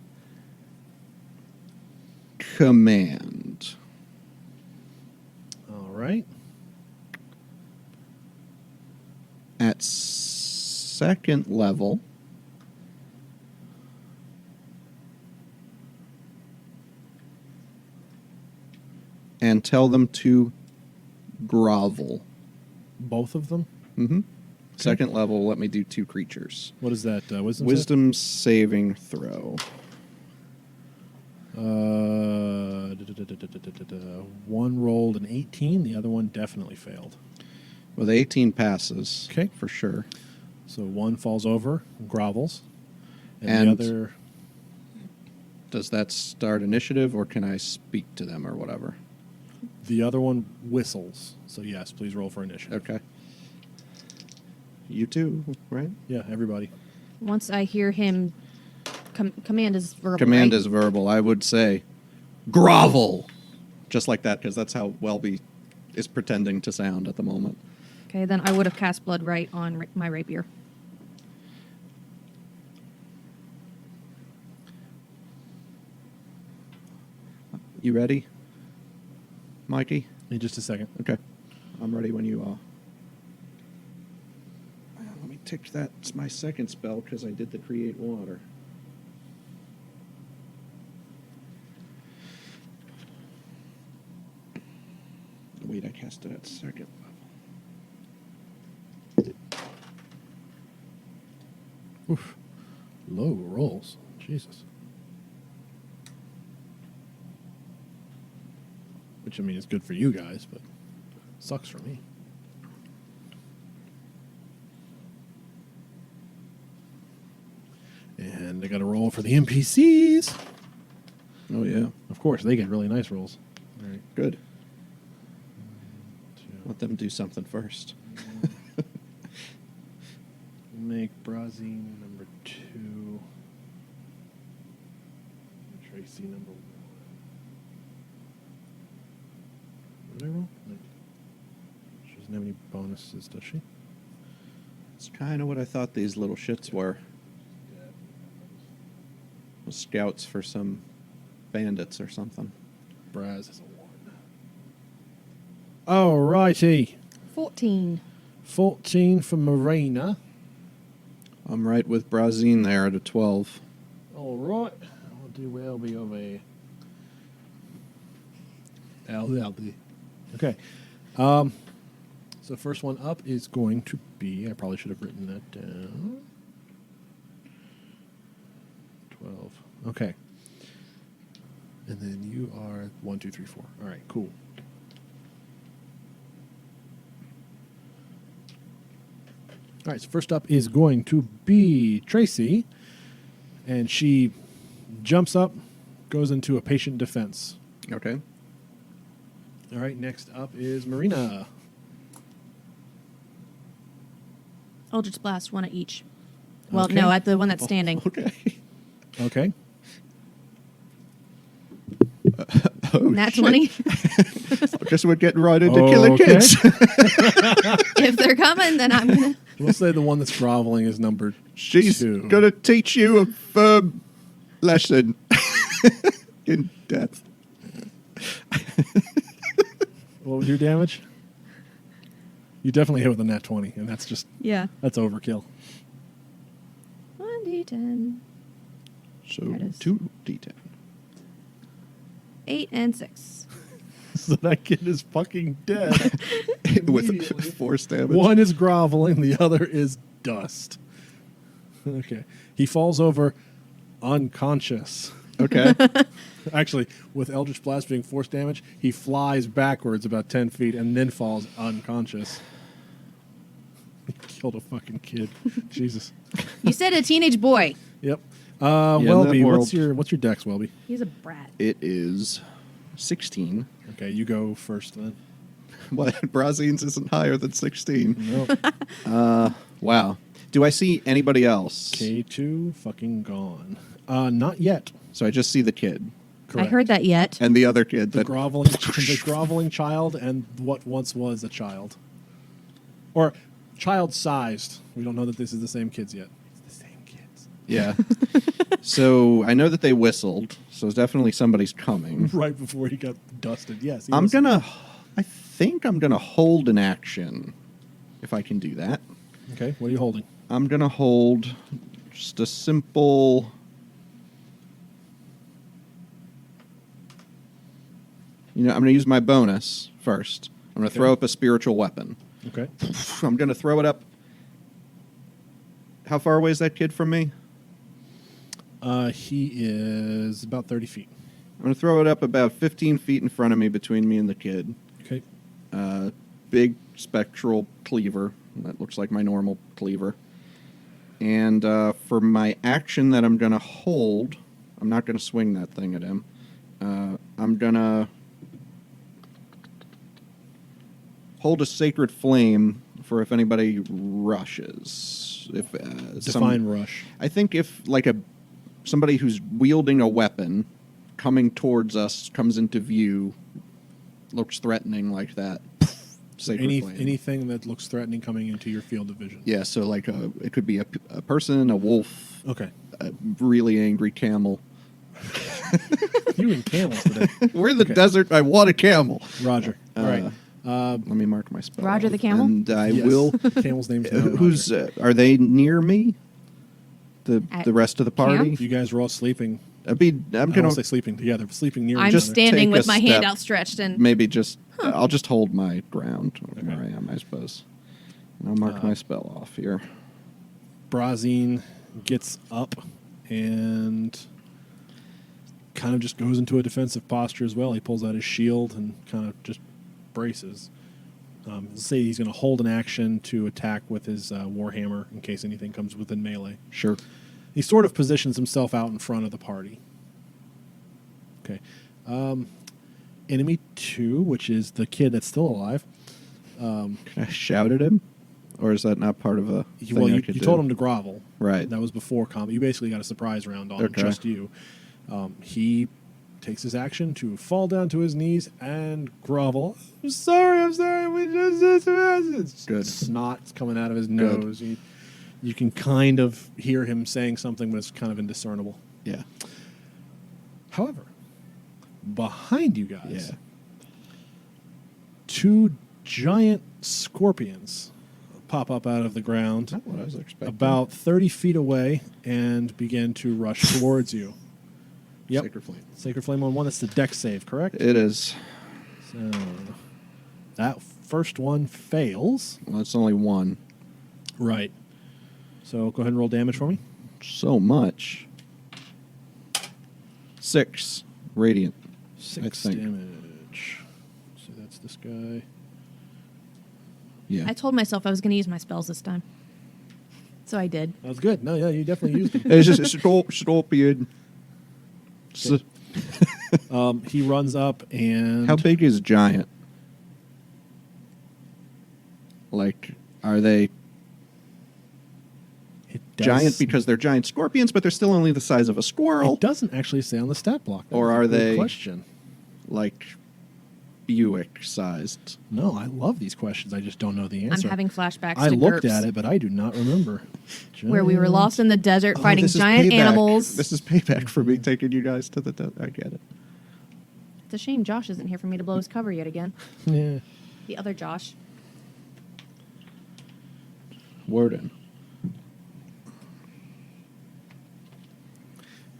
command. All right. at second level. And tell them to grovel. Both of them? Mm-hmm. Second level, let me do 2 creatures. What is that? Wisdom? Wisdom saving throw. One rolled an 18. The other one definitely failed. Well, the 18 passes. Okay. For sure. So one falls over, grovels. And the other... Does that start initiative, or can I speak to them or whatever? The other one whistles. So yes, please roll for initiative. Okay. You too, right? Yeah, everybody. Once I hear him, command is verbal. Command right? is verbal. I would say, grovel! Just like that, because that's how Wellby is pretending to sound at the moment. Okay, then I would have cast Blood Right on my rapier. You ready, Mikey? In just a second. Okay. I'm ready when you are. Let me take that. It's my second spell because I did the create water. Wait, I cast it at second level. Oof. Low rolls. Jesus. Which, I mean, is good for you guys, but sucks for me. And I got to roll for the NPCs. Oh, yeah. Of course, they get really nice rolls. All right. Good. Two. Let them do something first. Make Brazine number 2. Tracy number 1. What did I roll? Like, she doesn't have any bonuses, does she? It's kind of what I thought these little shits were. Scouts for some bandits or something. Braz is a 1. Oh, righty. 14. 14 for Maryna. I'm right with Brazine there at a 12. All right. I'll do Wellby over here. LLD. Okay. So first one up is going to be, I probably should have written that down. 12. Okay. And then you are 1, 2, 3, 4. All right, cool. All right, so first up is going to be Tracy. And she jumps up, goes into a patient defense. Okay. All right, next up is Maryna. Eldritch Blast, 1 at each. Well, Okay. no, at the one that's standing. Okay. Okay. Oh, Nat shit. 20. I guess we're getting right into killing Okay. kids. If they're coming, then I'm going to... We'll say the one that's groveling is number She's 2. going to teach you a firm lesson in death. What was your damage? You definitely hit with a nat 20, and that's Yeah. that's overkill. 1d10. So There it is. 2d10. 8 and 6. So that kid is fucking dead. With Immediately. force damage. One is groveling, the other is dust. Okay. He falls over unconscious. Okay. Actually, with Eldritch Blast being force damage, he flies backwards about 10 feet and then falls unconscious. He killed a fucking kid. Jesus. You said a teenage boy. Yep. in that Welby, world- what's your dex, Welby? He's a brat. It is 16. Okay, you go first then. What? Brazine's isn't higher than 16. No. Wow. Do I see anybody else? K2 fucking gone. Not yet. So I just see the kid Correct. I heard that yet. and the other kid. The That groveling child and what once was a child. Or child-sized. We don't know that this is the same kids yet. It's the same kids. Yeah. So I know that they whistled. So it's definitely somebody's coming. Right before he got dusted. Yes. he I was- think I'm gonna hold an action if I can do that. Okay, what are you holding? I'm going to hold just a simple... I'm going to use my bonus first. I'm going to throw up a spiritual weapon. Okay. I'm going to throw it up. How far away is that kid from me? He is about 30 feet. I'm going to throw it up about 15 feet in front of me between me and the kid. Okay. Big spectral cleaver. That looks like my normal cleaver. And for my action that I'm going to hold, I'm not going to swing that thing at him. I'm going to hold a sacred flame for if anybody rushes. If Define rush. I think if like somebody who's wielding a weapon coming towards us comes into view, looks threatening like that. Sacred flame. Anything that looks threatening coming into your field of vision. Yeah, so like it could be a person, a wolf, Okay. a really angry camel. You and camels today. We're in the Okay. desert. I want a camel. Roger. All right. Let me mark my spell. Roger the camel? And I Yes. will. Camel's name's now Who's? Roger. Are they near me? The At rest of the party. camp? You guys were all sleeping. I'm I gonna don't say sleeping together, but sleeping near I'm each just other. standing take with a my hand step. outstretched and maybe just. I'll just hold my ground where Okay. I am, I suppose. And I'll mark my spell off here. Brazine gets up and kind of just goes into a defensive posture as well. He pulls out his shield and kind of just braces. Let's say he's going to hold an action to attack with his warhammer in case anything comes within melee. Sure. He sort of positions himself out in front of the party. Okay. Enemy 2, which is the kid that's still alive. Can I shout at him, or is that not part of a? You thing I could you do? told him to grovel. Right. That was before combat. You basically got a surprise round on Okay. just you. He takes his action to fall down to his knees and grovel. I'm sorry. We just it's Good. snot's coming out of his Good. nose. You can kind of hear him saying something, but it's kind of indiscernible. Yeah. However, behind you guys, Yeah. 2 giant scorpions pop up out of the ground Not what I was expecting. about 30 feet away and begin to rush towards you. Yep. Sacred flame. Sacred Flame on 1. That's the dex save, correct? It is. So that first one fails. Well, that's only one. Right. So go ahead and roll damage for me. So much. 6 radiant. 6 think. damage. So that's this guy. Yeah. I told myself I was going to use my spells this time. So I did. That was good. No, yeah, you definitely used them. It's just scorpion. Okay. He runs up and How big is giant? Like, are they it does- giant because they're giant scorpions, but they're still only the size of a squirrel? It doesn't actually say on the stat block. That Or was a are good they- question? Like, Buick sized. No, I love these questions. I just don't know the answer. I'm having flashbacks I to looked GURPS, at it, but I do not remember. where we were lost in the desert Oh, fighting this is giant payback. animals. This is payback for me taking you guys to the desert. I get it. It's a shame Josh isn't here for me to blow his cover yet again. Yeah. The other Josh. Warden.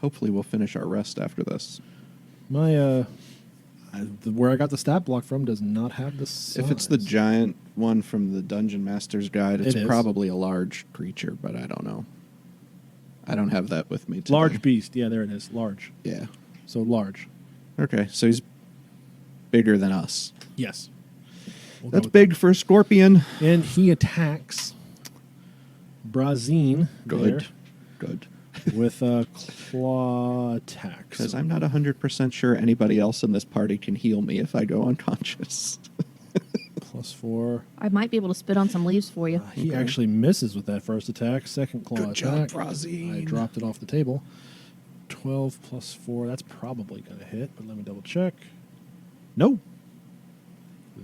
Hopefully we'll finish our rest after this. My where I got the stat block from does not have the size. If it's the giant one from the Dungeon Master's Guide, it's It is. probably a large creature, but I don't know. I don't have that with me today. large beast, yeah, there it is, large. Yeah. So large. Okay, so he's bigger than us. Yes. We'll go That's with big for a scorpion. that. And he attacks Brazine Good. there Good. with a claw attack. Because So I'm not 100% sure anybody else in this party can heal me if I go unconscious. +4. I might be able to spit on some leaves for you. He Okay. actually misses with that first attack. Second claw Good job, attack. Brazine. I dropped it off the table. 12 +4. That's probably going to hit, but let me double check. No.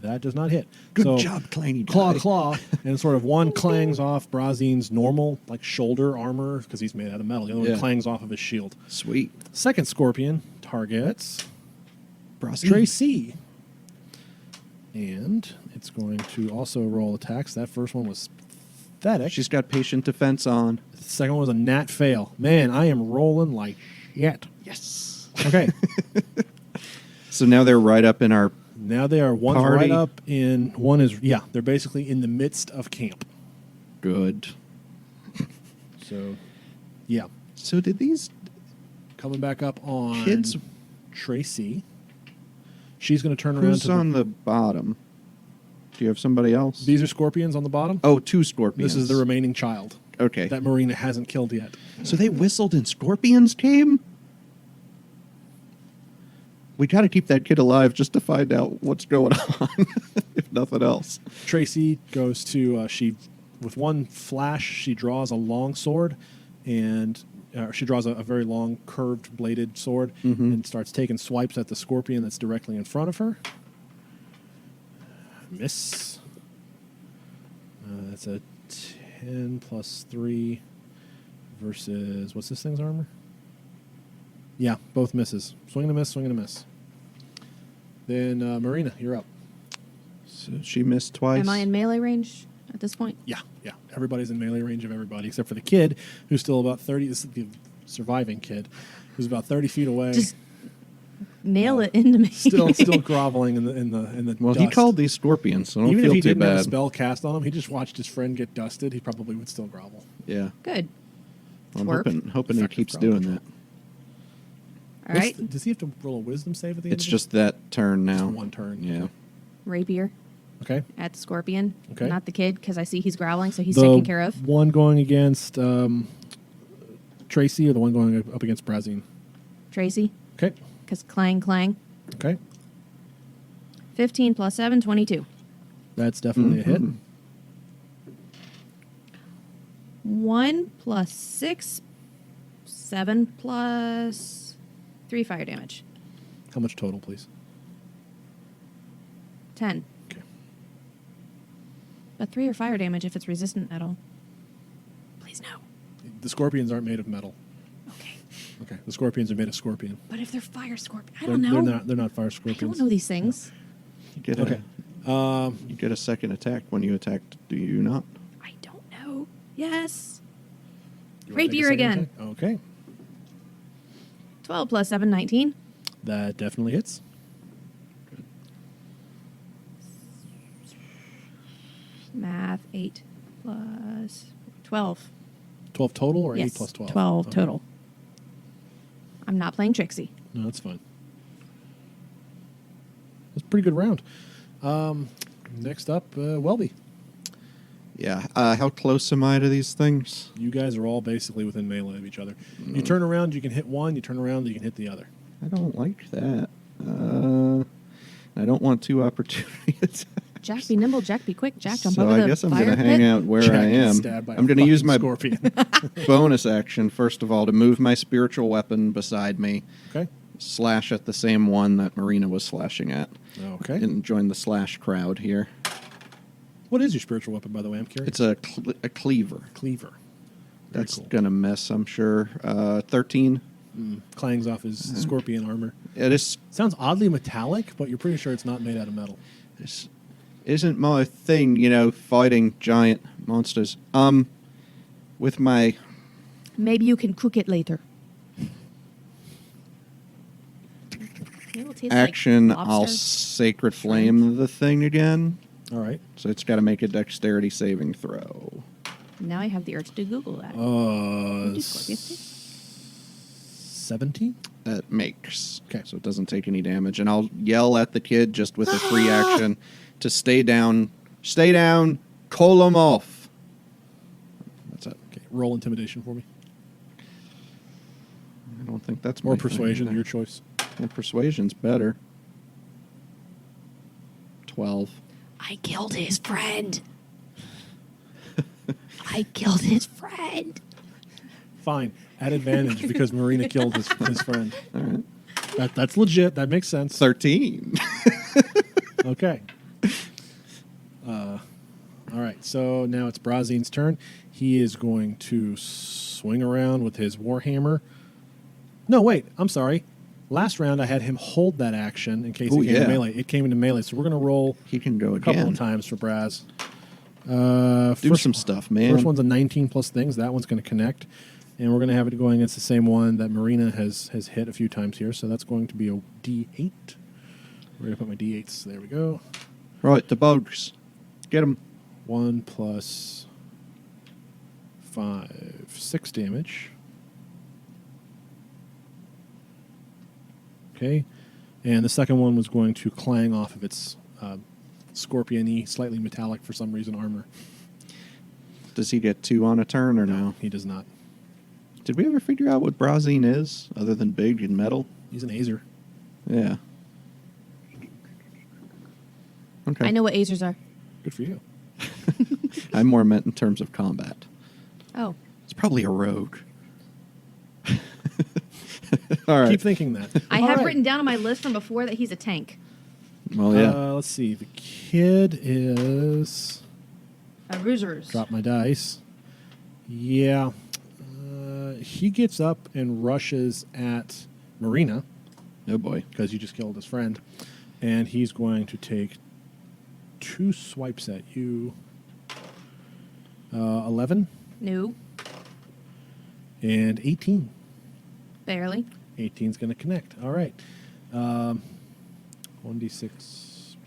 That does not hit. Good So, job, Claney. claw, and sort of one clangs off Brazine's normal, like, shoulder armor, because he's made out of metal. The other Yeah. one clangs off of his shield. Sweet. Second scorpion targets Brazine. Tracy. And it's going to also roll attacks. That first one was pathetic. She's got patient defense on. The second one was a nat fail. Man, I am rolling like shit. Yes. Okay. So now they're right up in our. Now they are one's Party. right up in one is they're basically in the midst of camp. Good. So yeah. So did these Coming back up on kids? Tracy. She's going to turn around Who's to on the bottom? Do you have somebody else? These are scorpions on the bottom. Oh, 2 scorpions. This is the remaining child Okay. that Maryna hasn't killed yet. So they whistled and scorpions came? We got to keep that kid alive just to find out what's going on, if nothing else. Tracy goes to with one flash she draws a long sword, and she draws a very long curved bladed sword and starts taking swipes at the scorpion that's directly in front of her. Miss. That's a 10 plus 3 versus what's this thing's armor? Yeah, both misses. Swing and a miss, swing and a miss. Then Maryna, you're up. So she missed twice. Am I in melee range at this point? Yeah. Everybody's in melee range of everybody except for the kid who's still about 30. This is the surviving kid who's about 30 feet away. Just nail it into me. still groveling in the Well, dust. he called these scorpions, so don't Even feel if he too didn't have a bad. spell cast on him, he just watched his friend get dusted. He probably would still grovel. Yeah. Good. Well, I'm Worked. hoping he Effective keeps grovel. doing that. All right. Does he have to roll a wisdom save at the end? It's of just that turn now. Just one turn. Yeah. Rapier Okay. at the scorpion. Okay. Not the kid, because I see he's growling, so he's The taken care of. one going against Tracy, or the one going up against Brazine? Tracy, Okay. because clang, clang. Okay. 15 plus 7, 22. That's definitely a hit. 1 plus 6, 7 plus 3 fire damage. How much total, please? 10. Okay. But 3 are fire damage if it's resistant at all. Please no. The scorpions aren't made of metal. Okay. Okay. The scorpions are made of scorpion. But if they're fire scorpion, I They're, don't know. they're not fire I scorpions. don't know these things. You get Okay. you get a second attack when you attack, do you not? I don't know. Yes. You wanna take a Rapier second again. attack? Okay. 12 plus 7, 19. That definitely hits. Math, 8 plus 12. 12 total or Yes, 8 plus 12? 12 Okay. total. I'm not playing Trixie. No, that's fine. That's a pretty good round. Next up, Wellby. Yeah. How close am I to these things? You guys are all basically within melee of each other. You turn around, you can hit one. You turn around, you can hit the other. I don't like that. I don't want 2 opportunities. Jack, be nimble. Jack, be quick. Jack, jump So over I the guess I'm fire going to hang pit. out where Jack I gets am. stabbed by a I'm going to use my fucking scorpion. bonus action, first of all, to move my spiritual weapon beside me, Okay. slash at the same one that Maryna was slashing at, Okay. and join the slash crowd here. What is your spiritual weapon, by the way? I'm curious. It's a cleaver. cleaver. Very That's cool. going to miss, I'm sure. 13. Clangs off his scorpion armor. It is. Sounds oddly metallic, but you're pretty sure it's not made out of metal. This isn't my thing, fighting giant monsters. With my Maybe you can cook it later. It will taste like action, I'll lobster. sacred flame the thing again. All right. So it's got to make a dexterity saving throw. Now I have the urge to Google that. Do scorpions taste? 17? That makes. Okay. So it doesn't take any damage. And I'll yell at the kid just with a free action to stay down. Stay down. Call him off. That's it. Okay. Roll intimidation for me. I don't think that's Or my thing persuasion, either. your choice. Well, persuasion's better. 12. I killed his friend. I killed his friend. Fine. At advantage because Maryna killed his friend. All right. That's legit. That makes sense. 13. Okay. All right. So now it's Brazine's turn. He is going to swing around with his warhammer. No, wait. I'm sorry. Last round I had him hold that action in case Ooh, he came yeah. to melee. It came into melee, so we're going to roll He can go a couple again. of times for Braz. Do some stuff, man. First one's a 19 plus things. That one's going to connect. And we're going to have it going against the same one that Maryna has hit a few times here. So that's going to be a D8. We're going to put my D8s. There we go. Right, the bugs. Get them. 1 plus 5, 6 damage. Okay. And the second one was going to clang off of its scorpion-y, slightly metallic for some reason, armor. Does he get 2 on a turn or no? He does not. Did we ever figure out what Brazine is, other than big and metal? He's an Azer. Yeah. Okay. I know what Azers are. Good for you. I more meant in terms of combat. Oh. It's probably a rogue. All right. Keep thinking that. I All have right. written down on my list from before that he's a tank. Well, yeah. Let's see. The kid is... A Roozers. Drop my dice. Yeah. He gets up and rushes at Maryna, Oh, boy. because you just killed his friend. And he's going to take 2 swipes at you. 11 No. and 18. Barely. 18's going to connect. All right. 1d6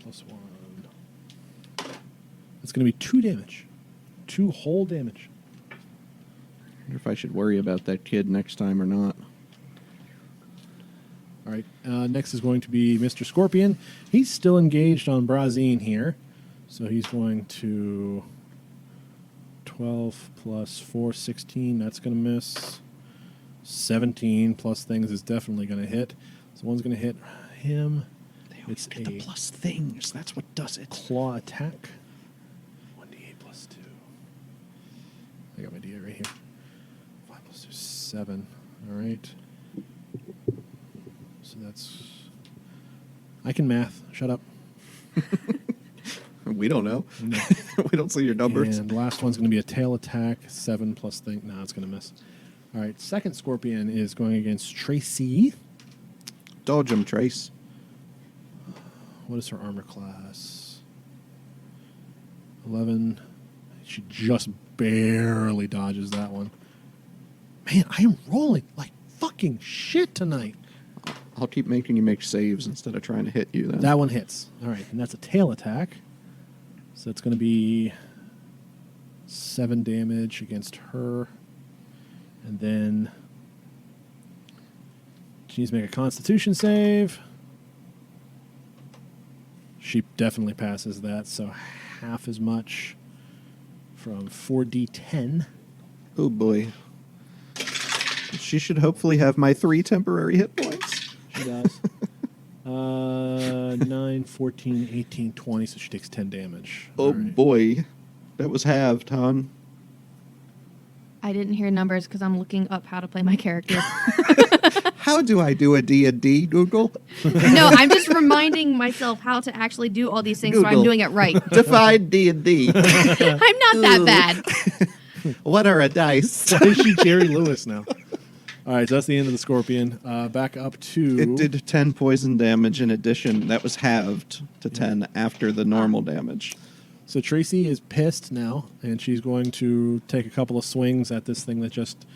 plus 1. That's going to be 2 damage. 2 whole damage. I wonder if I should worry about that kid next time or not. All right. Next is going to be Mr. Scorpion. He's still engaged on Brazine here. So he's going to 12 plus 4, 16. That's going to miss. 17 plus things is definitely going to hit. So one's going to hit him. They always It's get the a plus things. That's what does it. claw attack. 1d8 plus 2. I got my d8 right here. 5 plus 2 is 7. All right. So that's... I can math. Shut up. We don't know. No. We don't see your numbers. And the last one's going to be a tail attack. 7 plus thing. No, it's going to miss. All right. Second Scorpion is going against Tracy. Dodge him, Trace. What is her armor class? 11. She just barely dodges that one. Man, I am rolling like fucking shit tonight. I'll keep making you make saves instead of trying to hit you then. That one hits. All right, and that's a tail attack. So it's going to be 7 damage against her. And then she needs to make a Constitution save. She definitely passes that, so half as much from 4d10. Oh, boy. She should hopefully have my 3 temporary hit points. She does. 9, 14, 18, 20, so she takes 10 damage. Oh, All right. boy. That was halved, hon. I didn't hear numbers because I'm looking up how to play my character. How do I do a D&D, Google? No, I'm just reminding myself how to actually do all these things so I'm Google. doing it right. Define D&D. I'm not that bad. What are a dice? Why is she Jerry Lewis now? All right, so that's the end of the Scorpion. Back up to... It did 10 poison damage in addition. That was halved to 10 after the normal damage. So Tracy is pissed now, and she's going to take a couple of swings at this thing that just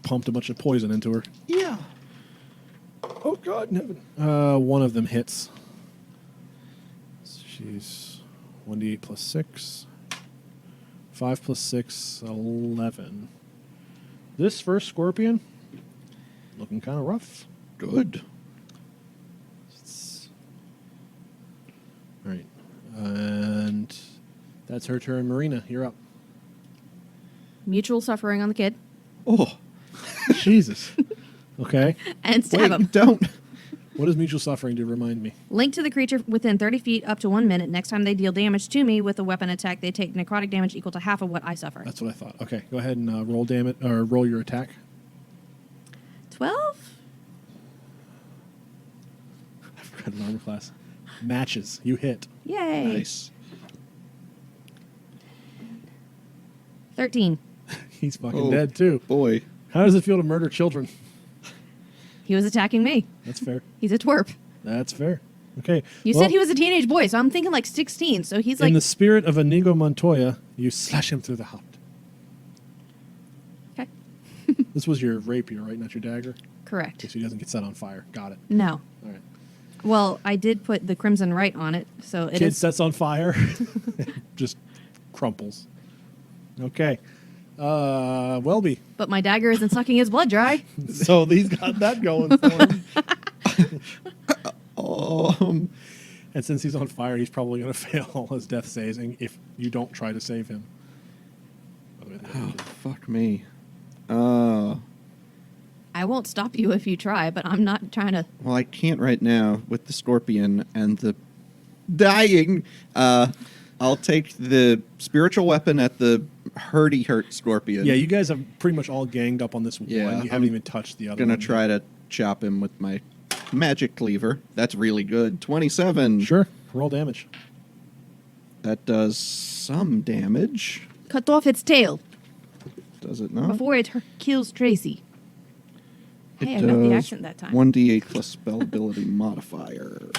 pumped a bunch of poison into her. Yeah. Oh, God, Nevin. One of them hits. So she's 1d8 plus 6. 5 plus 6, 11. This first Scorpion, looking kind of rough. Good. All right. And that's her turn. Maryna, you're up. Mutual suffering on the kid Oh, Jesus. Okay. and stab wait, him. don't. What does mutual suffering do? Remind me. Link to the creature within 30 feet up to 1 minute. Next time they deal damage to me with a weapon attack, they take necrotic damage equal to half of what I suffer. That's what I thought. Okay, go ahead and roll damage or roll your attack. 12? I forgot an armor class. Matches. You hit. Yay. Nice. 13. He's fucking Oh, dead too. Boy. How does it feel to murder children? He was attacking me. That's fair. He's a twerp. That's fair. Okay. You well, said he was a teenage boy, so I'm thinking like 16. So he's in like, the spirit of Inigo Montoya, you slash him through the heart. okay, This was your rapier, right? Not your dagger? correct. Okay, so he doesn't get set on fire. Got it. No. All right. Well, I did put the crimson right on it, so it Kid is. sets on fire. Just crumples. Okay. Wellby. But my dagger isn't sucking his blood dry. So he's got that going for him. And since he's on fire, he's probably going to fail all his death saving if you don't try to save him. Oh, fuck me. I won't stop you if you try, but I'm not trying to. Well, I can't right now with the scorpion and the dying. I'll take the spiritual weapon at the hurt scorpion. Yeah, you guys have pretty much all ganged up on this Yeah, one. You haven't even touched the other Gonna one. try to chop him with my magic cleaver. That's really good. 27. Sure. Roll damage. That does some damage. Cut off its tail Does it not? before it kills Tracy. It Hey, I got the does accent that time. 1d8 plus spell ability modifier.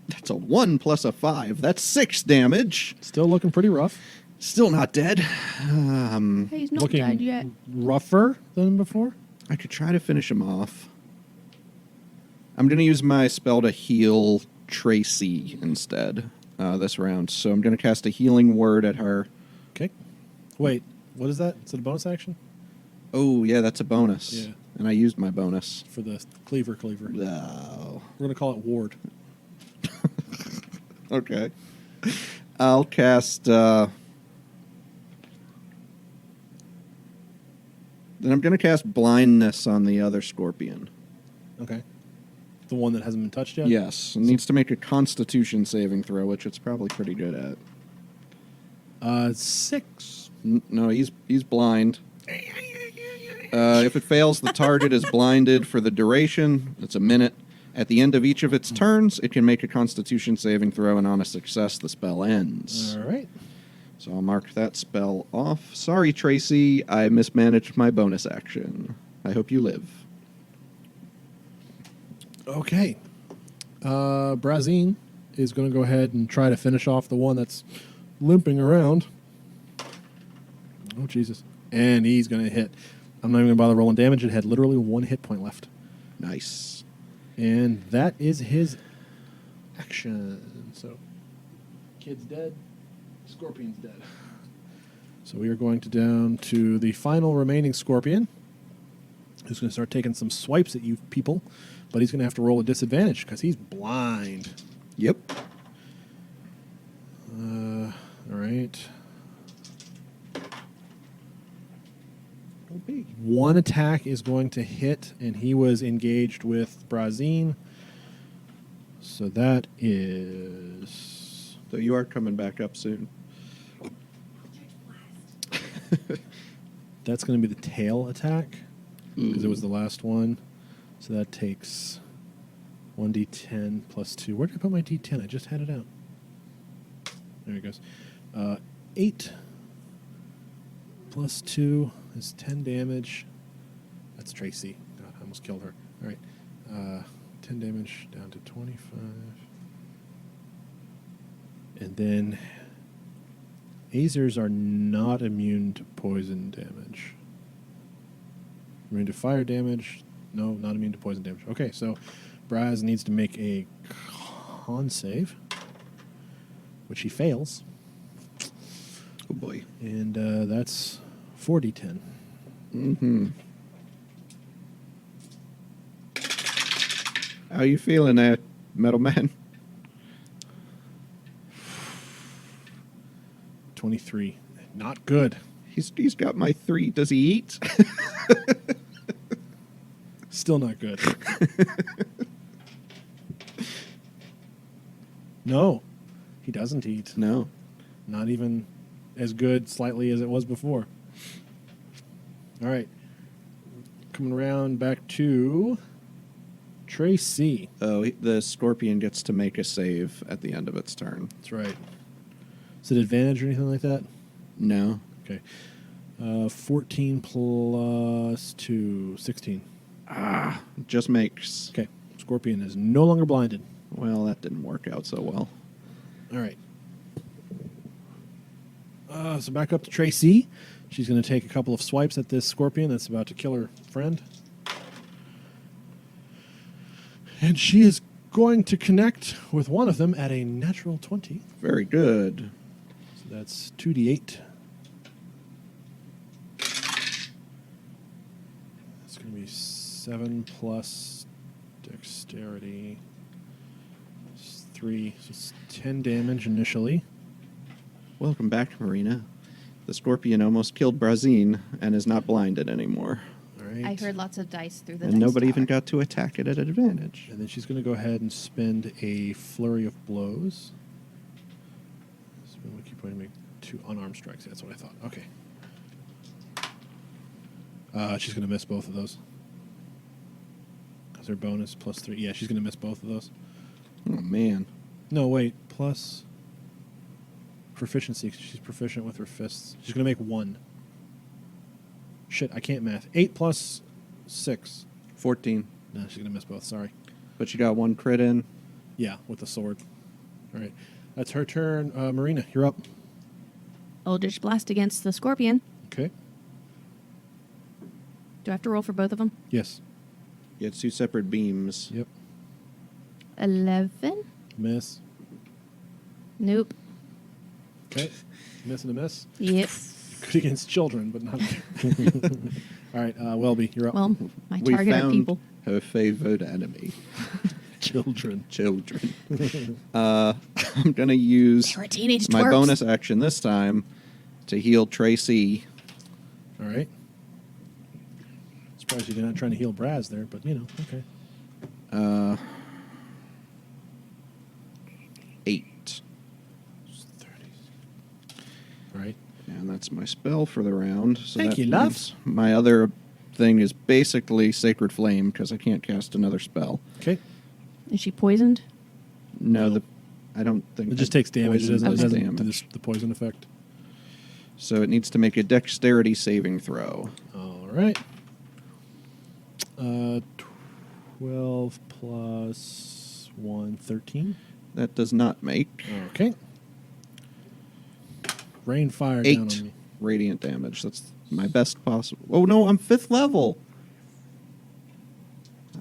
That's a 1 plus a 5. That's 6 damage. Still looking pretty rough. Still not dead. Hey, he's not looking dead yet. rougher than before. I could try to finish him off. I'm going to use my spell to heal Tracy instead this round. So I'm going to cast a healing word at her. Okay. Wait, what is that? Is it a bonus action? Oh, yeah, that's a bonus. Yeah. And I used my bonus. For the cleaver. Oh. We're going to call it ward. Okay. I'll cast... Then I'm going to cast blindness on the other scorpion. Okay. The one that hasn't been touched yet? Yes. It needs to make a constitution saving throw, which it's probably pretty good at. 6. No, he's blind. If it fails, the target is blinded for the duration. It's a minute. At the end of each of its turns, it can make a constitution saving throw, and on a success, the spell ends. All right. So I'll mark that spell off. Sorry, Tracy, I mismanaged my bonus action. I hope you live. Okay. Brazine is going to go ahead and try to finish off the one that's limping around. Oh, Jesus. And he's going to hit. I'm not even going to bother rolling damage. It had literally 1 hit point left. Nice. And that is his action. So, kid's dead. Scorpion's dead. So we are going to down to the final remaining scorpion, who's going to start taking some swipes at you people, but he's going to have to roll a disadvantage because he's blind. Yep. All right. Don't be. One attack is going to hit, and he was engaged with Brazine. So that is... So you are coming back up soon. That's going to be the tail attack, because it was the last one. So that takes 1d10 plus 2. Where did I put my d10? I just had it out. There it goes. 8 plus 2 is 10 damage. That's Tracy. God, I almost killed her. All right. 10 damage down to 25. And then Azers are not immune to poison damage. Immune to fire damage. No, not immune to poison damage. Okay, so Braz needs to make a con save, which he fails. Oh boy. And that's 4d10. Mm-hmm. How you feeling there, Metal Man? 23. Not good. He's got my 3. Does he eat? Still not good. No, he doesn't eat. No. Not even as good slightly as it was before. All right. Coming around back to Tracy. Oh, the scorpion gets to make a save at the end of its turn. That's right. Is it advantage or anything like that? No. Okay. 14 plus 2, 16. Just makes. Okay. Scorpion is no longer blinded. Well, that didn't work out so well. All right. So back up to Tracy. She's going to take a couple of swipes at this scorpion that's about to kill her friend. And she is going to connect with one of them at a natural 20. Very good. So that's 2d8. It's going to be 7 plus dexterity. It's 3. So it's 10 damage initially. Welcome back, Maryna. The scorpion almost killed Brazine and is not blinded anymore. All right. I heard lots of dice through the And dice nobody tower. even got to attack it at advantage. And then she's going to go ahead and spend a flurry of blows. Spend what keep pointing to make 2 unarmed strikes. That's what I thought. Okay. She's going to miss both of those. Because her bonus plus 3. Yeah, she's going to miss both of those. Oh, man. No, wait. Plus proficiency. She's proficient with her fists. She's going to make 1. Shit, I can't math. 8 plus 6. 14. No, she's going to miss both. Sorry. But you got 1 crit in. Yeah, with the sword. All right. That's her turn. Maryna, you're up. Eldritch Blast against the scorpion. Okay. Do I have to roll for both of them? Yes. You had 2 separate beams. Yep. 11? Miss. Nope. Okay. Miss and a miss. Yep. Good against children, but not. All right, Wellby, you're up. Well, my We target are found people. her favorite enemy. children. Children. I'm going to use They were teenage my twerps. bonus action this time to heal Tracy. All right. Surprised you're not trying to heal Braz there, but okay. 8. 30. All right. And that's my spell for the round. So Thank that you, love. means my other thing is basically Sacred Flame because I can't cast another spell. Okay. Is she poisoned? No, I don't think It just that takes damage. It poison doesn't, does it doesn't do damage. the poison effect. So it needs to make a dexterity saving throw. All right. 12 plus 1, 13. That does not make. Okay. Rain fire down on 8 me. radiant damage. That's my best possible. Oh no, I'm 5th level.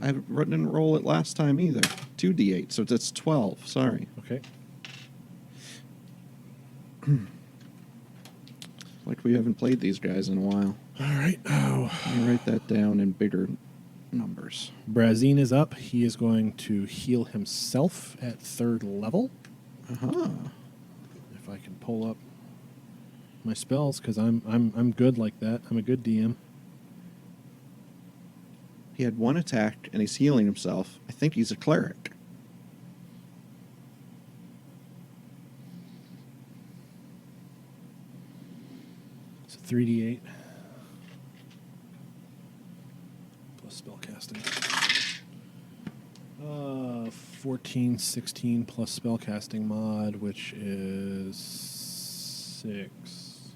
I didn't roll it last time either. 2d8, so that's 12. Sorry. Okay. Like we haven't played these guys in a while. All right. Oh. Let me write that down in bigger numbers. Brazine is up. He is going to heal himself at 3rd level. Uh-huh. If I can pull up my spells, because I'm good like that. I'm a good DM. He had 1 attack and he's healing himself. I think he's a cleric. It's a 3d8 plus spellcasting. 14, 16 plus spellcasting mod, which is 6.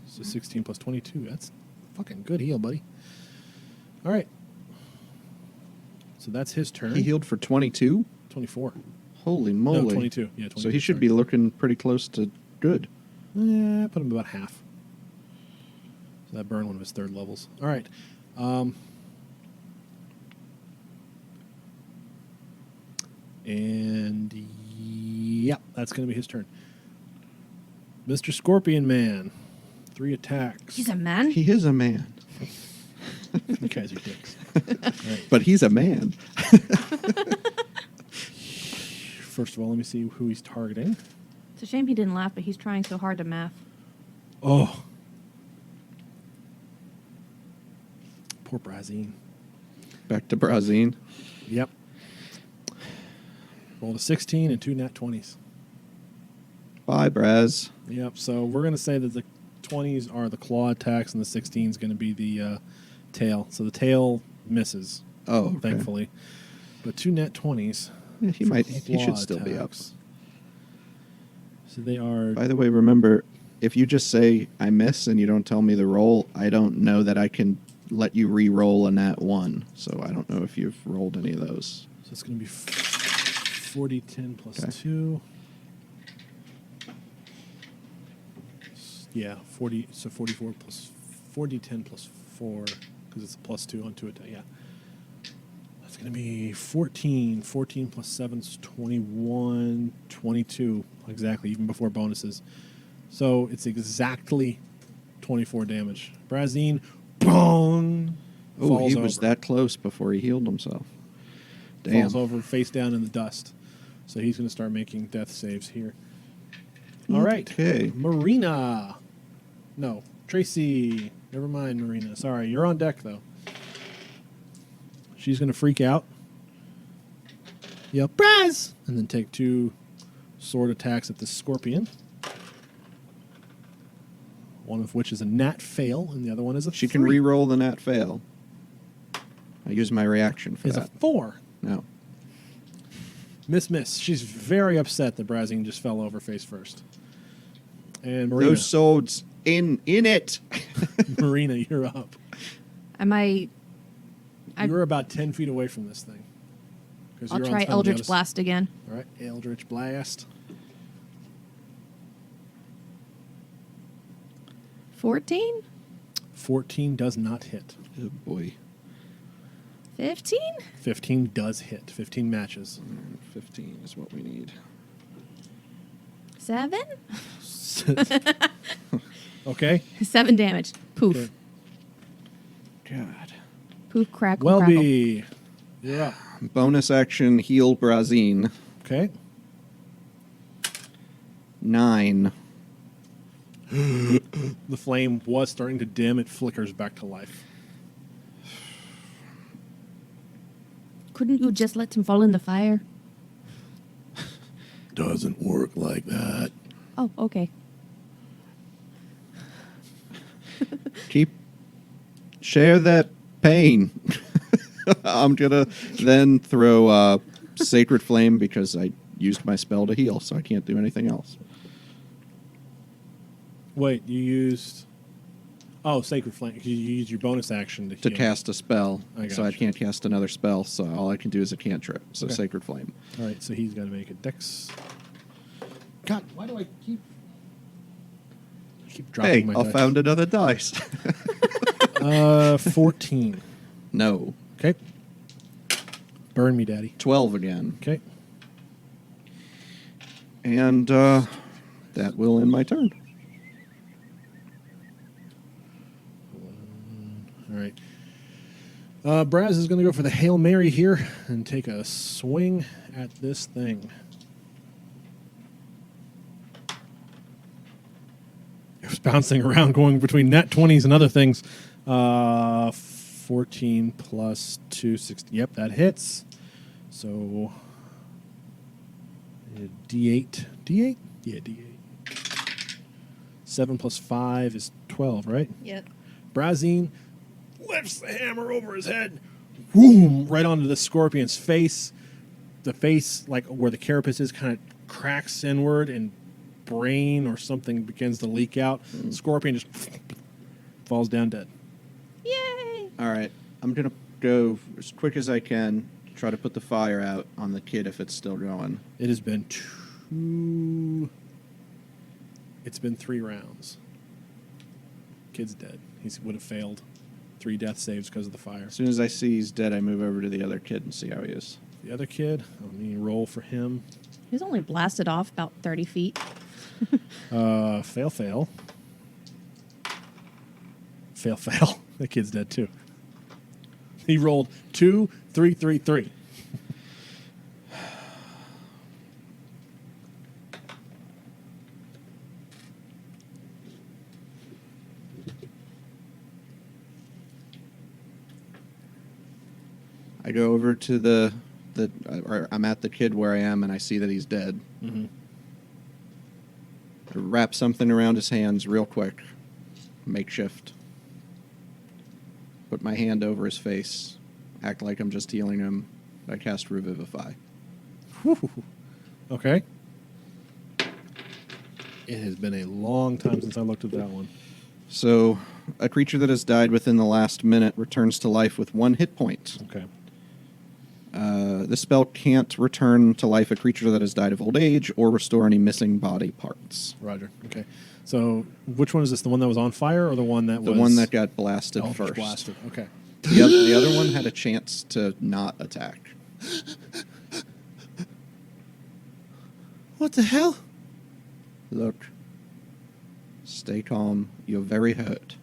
So 16 plus 22. That's fucking good heal, buddy. All right. So that's his turn. He healed for 22? 24. Holy moly. No, 22. Yeah, 22. So he should sorry. be looking pretty close to good. Yeah, put him about half. So that burned one of his 3rd levels. All right. And yeah, that's going to be his turn. Mr. Scorpion Man, 3 attacks. He's a man? He is a man. You guys are dicks. All right. But he's a man. First of all, let me see who he's targeting. It's a shame he didn't laugh, but he's trying so hard to math. Oh. Poor Brazine. Back to Brazine. Yep. Rolled a 16 and 2 nat 20s. Bye, Braz. Yep. So we're going to say that the 20s are the claw attacks and the 16 is going to be the tail. So the tail misses. Oh, okay. Thankfully. But 2 nat 20s. Yeah, he for might. He claw should still be up. attacks. So they are. By the way, remember, if you just say I miss and you don't tell me the roll, I don't know that I can let you re-roll a nat 1. So I don't know if you've rolled any of those. So it's going to be 4d10 plus Okay. 2. Yeah, 40. So 44 plus 4d10 plus 4 because it's a plus 2 on 2 attack. Yeah. That's going to be 14. 14 plus 7 is 21. 22. Exactly, even before bonuses. So it's exactly 24 damage. Brazine, boom! Oh, falls he was over. that close before he healed himself. Damn. Falls over face down in the dust. So he's going to start making death saves here. All right. Okay. Maryna. No. Tracy. Never mind, Maryna. Sorry. You're on deck, though. She's going to freak out. Yell, Braz! And then take 2 sword attacks at the scorpion. One of which is a nat fail, and the other one is a She can 3. re-roll the nat fail. I use my reaction for Is a that. 4. No. Miss. She's very upset that Brazine just fell over face first. And Maryna. Those swords in it. Maryna, you're up. You're about 10 feet away from this thing. 'Cause I'll you're on try top of the Eldritch other Blast again. All right, Eldritch Blast. 14? 14 does not hit. Oh boy. 15? 15 does hit. 15 matches. 15 is what we need. 7? Okay. 7 damage. Poof. Okay. God. Poof, crackle, crackle. Wellby, you're up. Bonus action, heal Brazine. Okay. 9. The flame was starting to dim. It flickers back to life. Couldn't you just let him fall in the fire? Doesn't work like that. Oh, okay. Share that pain. I'm gonna then throw Sacred Flame because I used my spell to heal, so I can't do anything else. Wait, you used... Oh, Sacred Flame. You used your bonus action to To heal. cast a spell, I so I gotcha. can't cast another spell, so all I can do is a cantrip, so Okay. Sacred Flame. All right, so he's got to make a dex. God, why do I keep dropping Hey, my I dice? found another dice. 14. No. Okay. Burn me, Daddy. 12 again. Okay. And that will end my turn. All right. Braz is going to go for the Hail Mary here and take a swing at this thing. It was bouncing around, going between nat 20s and other things. 14 plus 2, 16. Yep, that hits. So, D8. D8? Yeah, D8. 7 plus 5 is 12, right? Yep. Brazine lifts the hammer over his head, boom, right onto the scorpion's face. The face, like where the carapace is, kind of cracks inward, and brain or something begins to leak out. Scorpion just falls down dead. Yay! All right. I'm going to go as quick as I can, try to put the fire out on the kid if it's still going. It has been 3 rounds. Kid's dead. He would have failed 3 death saves because of the fire. As soon as I see he's dead, I move over to the other kid and see how he is. The other kid, let me roll for him. He's only blasted off about 30 feet. Fail. Fail. That kid's dead too. He rolled 2, 3, 3, 3. I go over to or I'm at the kid where I am, and I see that he's dead. Mm-hmm. I wrap something around his hands real quick. Makeshift. Put my hand over his face. Act like I'm just healing him. I cast Revivify. Okay. It has been a long time since I looked at that one. So, a creature that has died within the last minute returns to life with 1 hit point. Okay. The spell can't return to life a creature that has died of old age or restore any missing body parts. Roger. Okay. So which one is this? The one that was on fire or the one that The was... one that got blasted Oh, first. blasted. Okay. The other one had a chance to not attack. What the hell? Look. Stay calm. You're very hurt.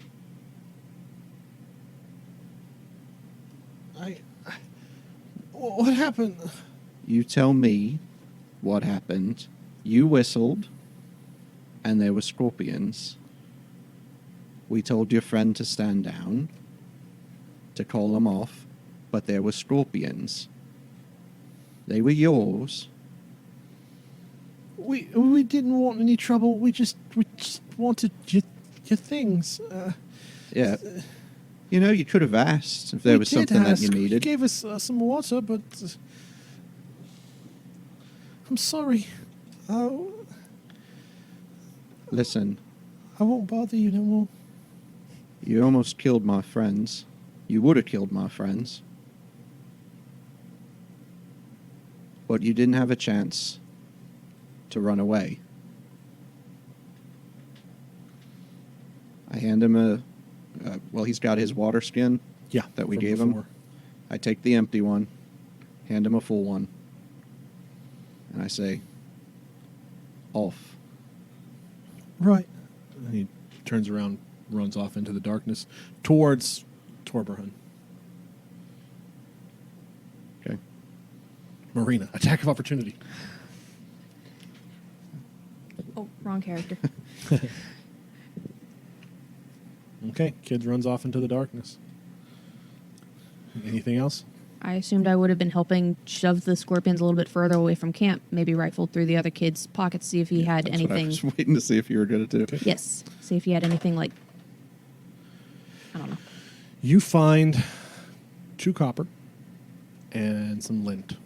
What happened? You tell me what happened. You whistled, and there were scorpions. We told your friend to stand down, to call them off, but there were scorpions. They were yours. We didn't want any trouble. We just wanted your things. Yeah. You know, you could have asked if there was something that you You needed. gave us some water, but I'm sorry. Listen, I won't bother you no more. you almost killed my friends. You would have killed my friends. But you didn't have a chance to run away. I hand him a... well, he's got his water skin Yeah, that we from gave before. him. I take the empty one, hand him a full one, and I say, off. Right. And he turns around, runs off into the darkness towards Torbarhon. Okay. Maryna, attack of opportunity. Oh, wrong character. Okay, kid runs off into the darkness. Anything else? I assumed I would have been helping shove the scorpions a little bit further away from camp, maybe rifled through the other kid's pockets, see if he had That's what I anything. was waiting to see if you were going to do. Yes, see if he had anything like, I don't know. You find 2 copper and some lint.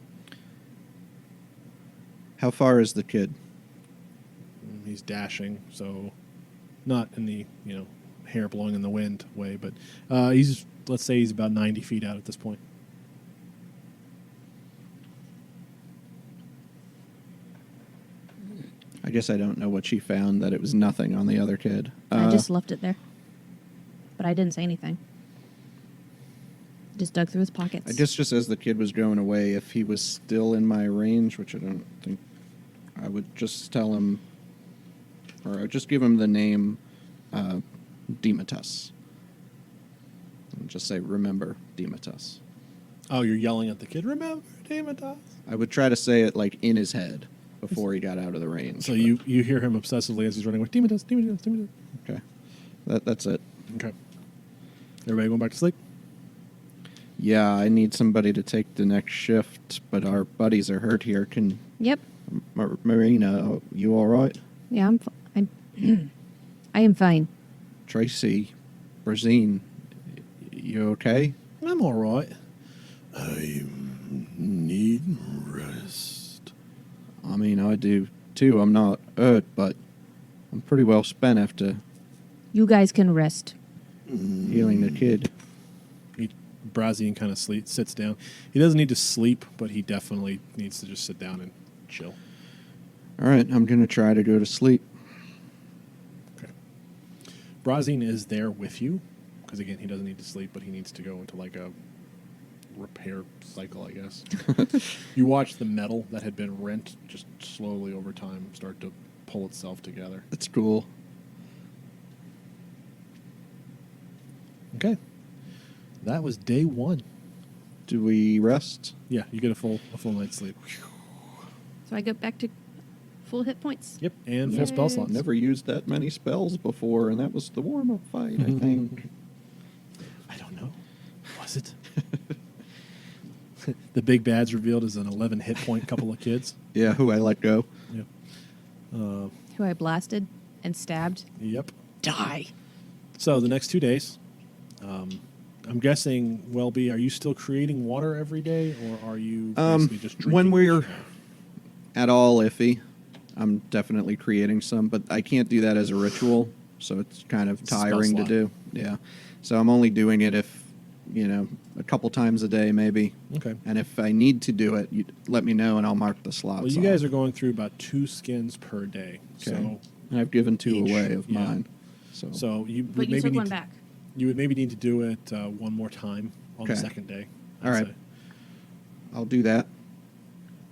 How far is the kid? He's dashing, so not in the, hair blowing in the wind way, but let's say he's about 90 feet out at this point. I guess I don't know what she found, that it was nothing on the other kid. I just left it there. But I didn't say anything. Just dug through his pockets. I guess just as the kid was going away, if he was still in my range, which I don't think, I would just tell him, or I'd just give him the name Demetus. And just say, remember Demetus. Oh, you're yelling at the kid, remember, Demetus? I would try to say it like in his head before he got out of the range. So you hear him obsessively as he's running away, Demetus, Demetus, Demetus. Okay. That's it. Okay. Everybody going back to sleep? Yeah, I need somebody to take the next shift, but our buddies are hurt here. Can Yep. Maryna, you all right? Yeah, I am fine. Tracy, Brazine, you okay? I'm all right. I need rest. I mean, I do too. I'm not hurt, but I'm pretty well spent after You guys can rest. healing the kid. Brazine kind of sits down. He doesn't need to sleep, but he definitely needs to just sit down and chill. All right, I'm going to try to go to sleep. Okay. Brazine is there with you, because again, he doesn't need to sleep, but he needs to go into like a repair cycle, I guess. You watch the metal that had been rent just slowly over time start to pull itself together. That's cool. Okay. That was day 1. Do we rest? Yeah, you get a full night's sleep. So I go back to full hit points. Yep, and full spell slots. Never used that many spells before, and that was the warm-up fight, I think. I don't know. Was it? The big bad's revealed as an 11 hit point couple of kids. Yeah, who I let go. Yep. Who I blasted and stabbed. Yep. Die. So the next 2 days, I'm guessing, Wellby, are you still creating water every day, or are you basically just drinking? When we're at all iffy, I'm definitely creating some, but I can't do that as a ritual, so it's kind of It's a spell tiring to slot. do. Yeah. So I'm only doing it if a couple times a day maybe. Okay. And if I need to do it, you let me know and I'll mark the slots. Well, you guys are going through about 2 skins per day. Okay. So And I've given 2 each, away of yeah. mine. So you But would you maybe took need one to- back. You would maybe need to do it one more time on the Okay. second day. All I'd right. say. I'll do that.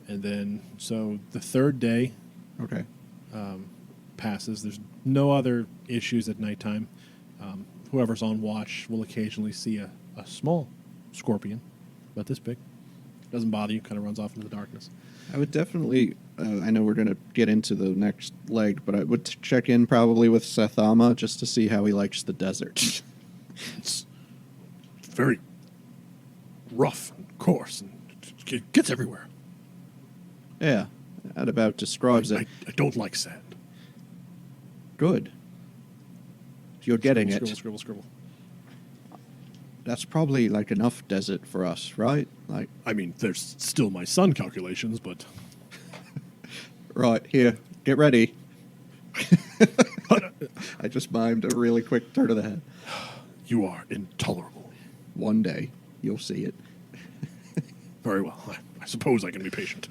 And then, so the third day Okay. passes. There's no other issues at nighttime. Whoever's on watch will occasionally see a small scorpion, about this big. Doesn't bother you, kind of runs off into the darkness. I would definitely, I know we're going to get into the next leg, but I would check in probably with Sethama just to see how he likes the desert. It's very rough and coarse, and it gets everywhere. Yeah, that about describes it. I don't like sand. Good. You're getting Scribble, it. Scribble, scribble. That's probably like enough desert for us, right? Like, I mean, there's still my sun calculations, but right, here, get ready. I just mimed a really quick turn of the head. you are intolerable. One day, you'll see it. Very well. I suppose I can be patient.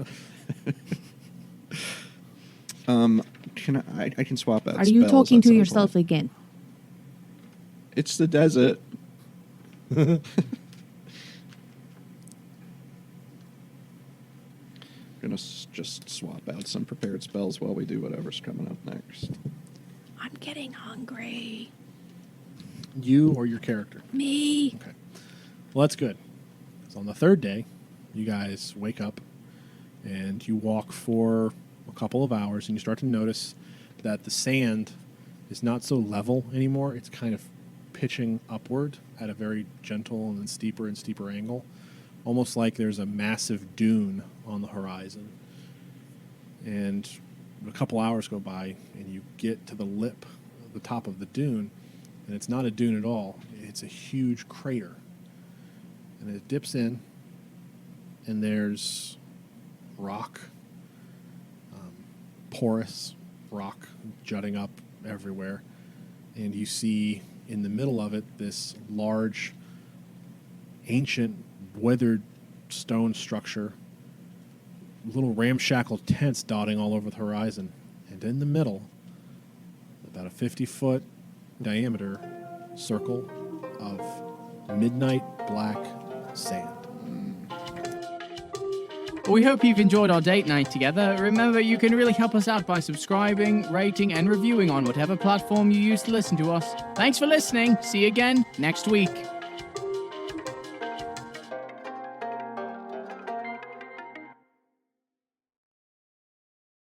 I can swap out Are you spells, talking that to sounds yourself like- again? It's the desert. Gonna just swap out some prepared spells while we do whatever's coming up next. I'm getting hungry. You or your character? Me. Okay. Well, that's good. So on the third day, you guys wake up and you walk for a couple of hours, and you start to notice that the sand is not so level anymore. It's kind of pitching upward at a very gentle and then steeper and steeper angle, almost like there's a massive dune on the horizon. And a couple hours go by, and you get to the lip, the top of the dune, and it's not a dune at all. It's a huge crater. And it dips in, and there's rock, porous rock jutting up everywhere. And you see in the middle of it this large, ancient, weathered stone structure, little ramshackle tents dotting all over the horizon. And in the middle, about a 50-foot diameter circle of midnight black sand. We hope you've enjoyed our date night together. Remember, you can really help us out by subscribing, rating, and reviewing on whatever platform you use to listen to us. Thanks for listening. See you again next week.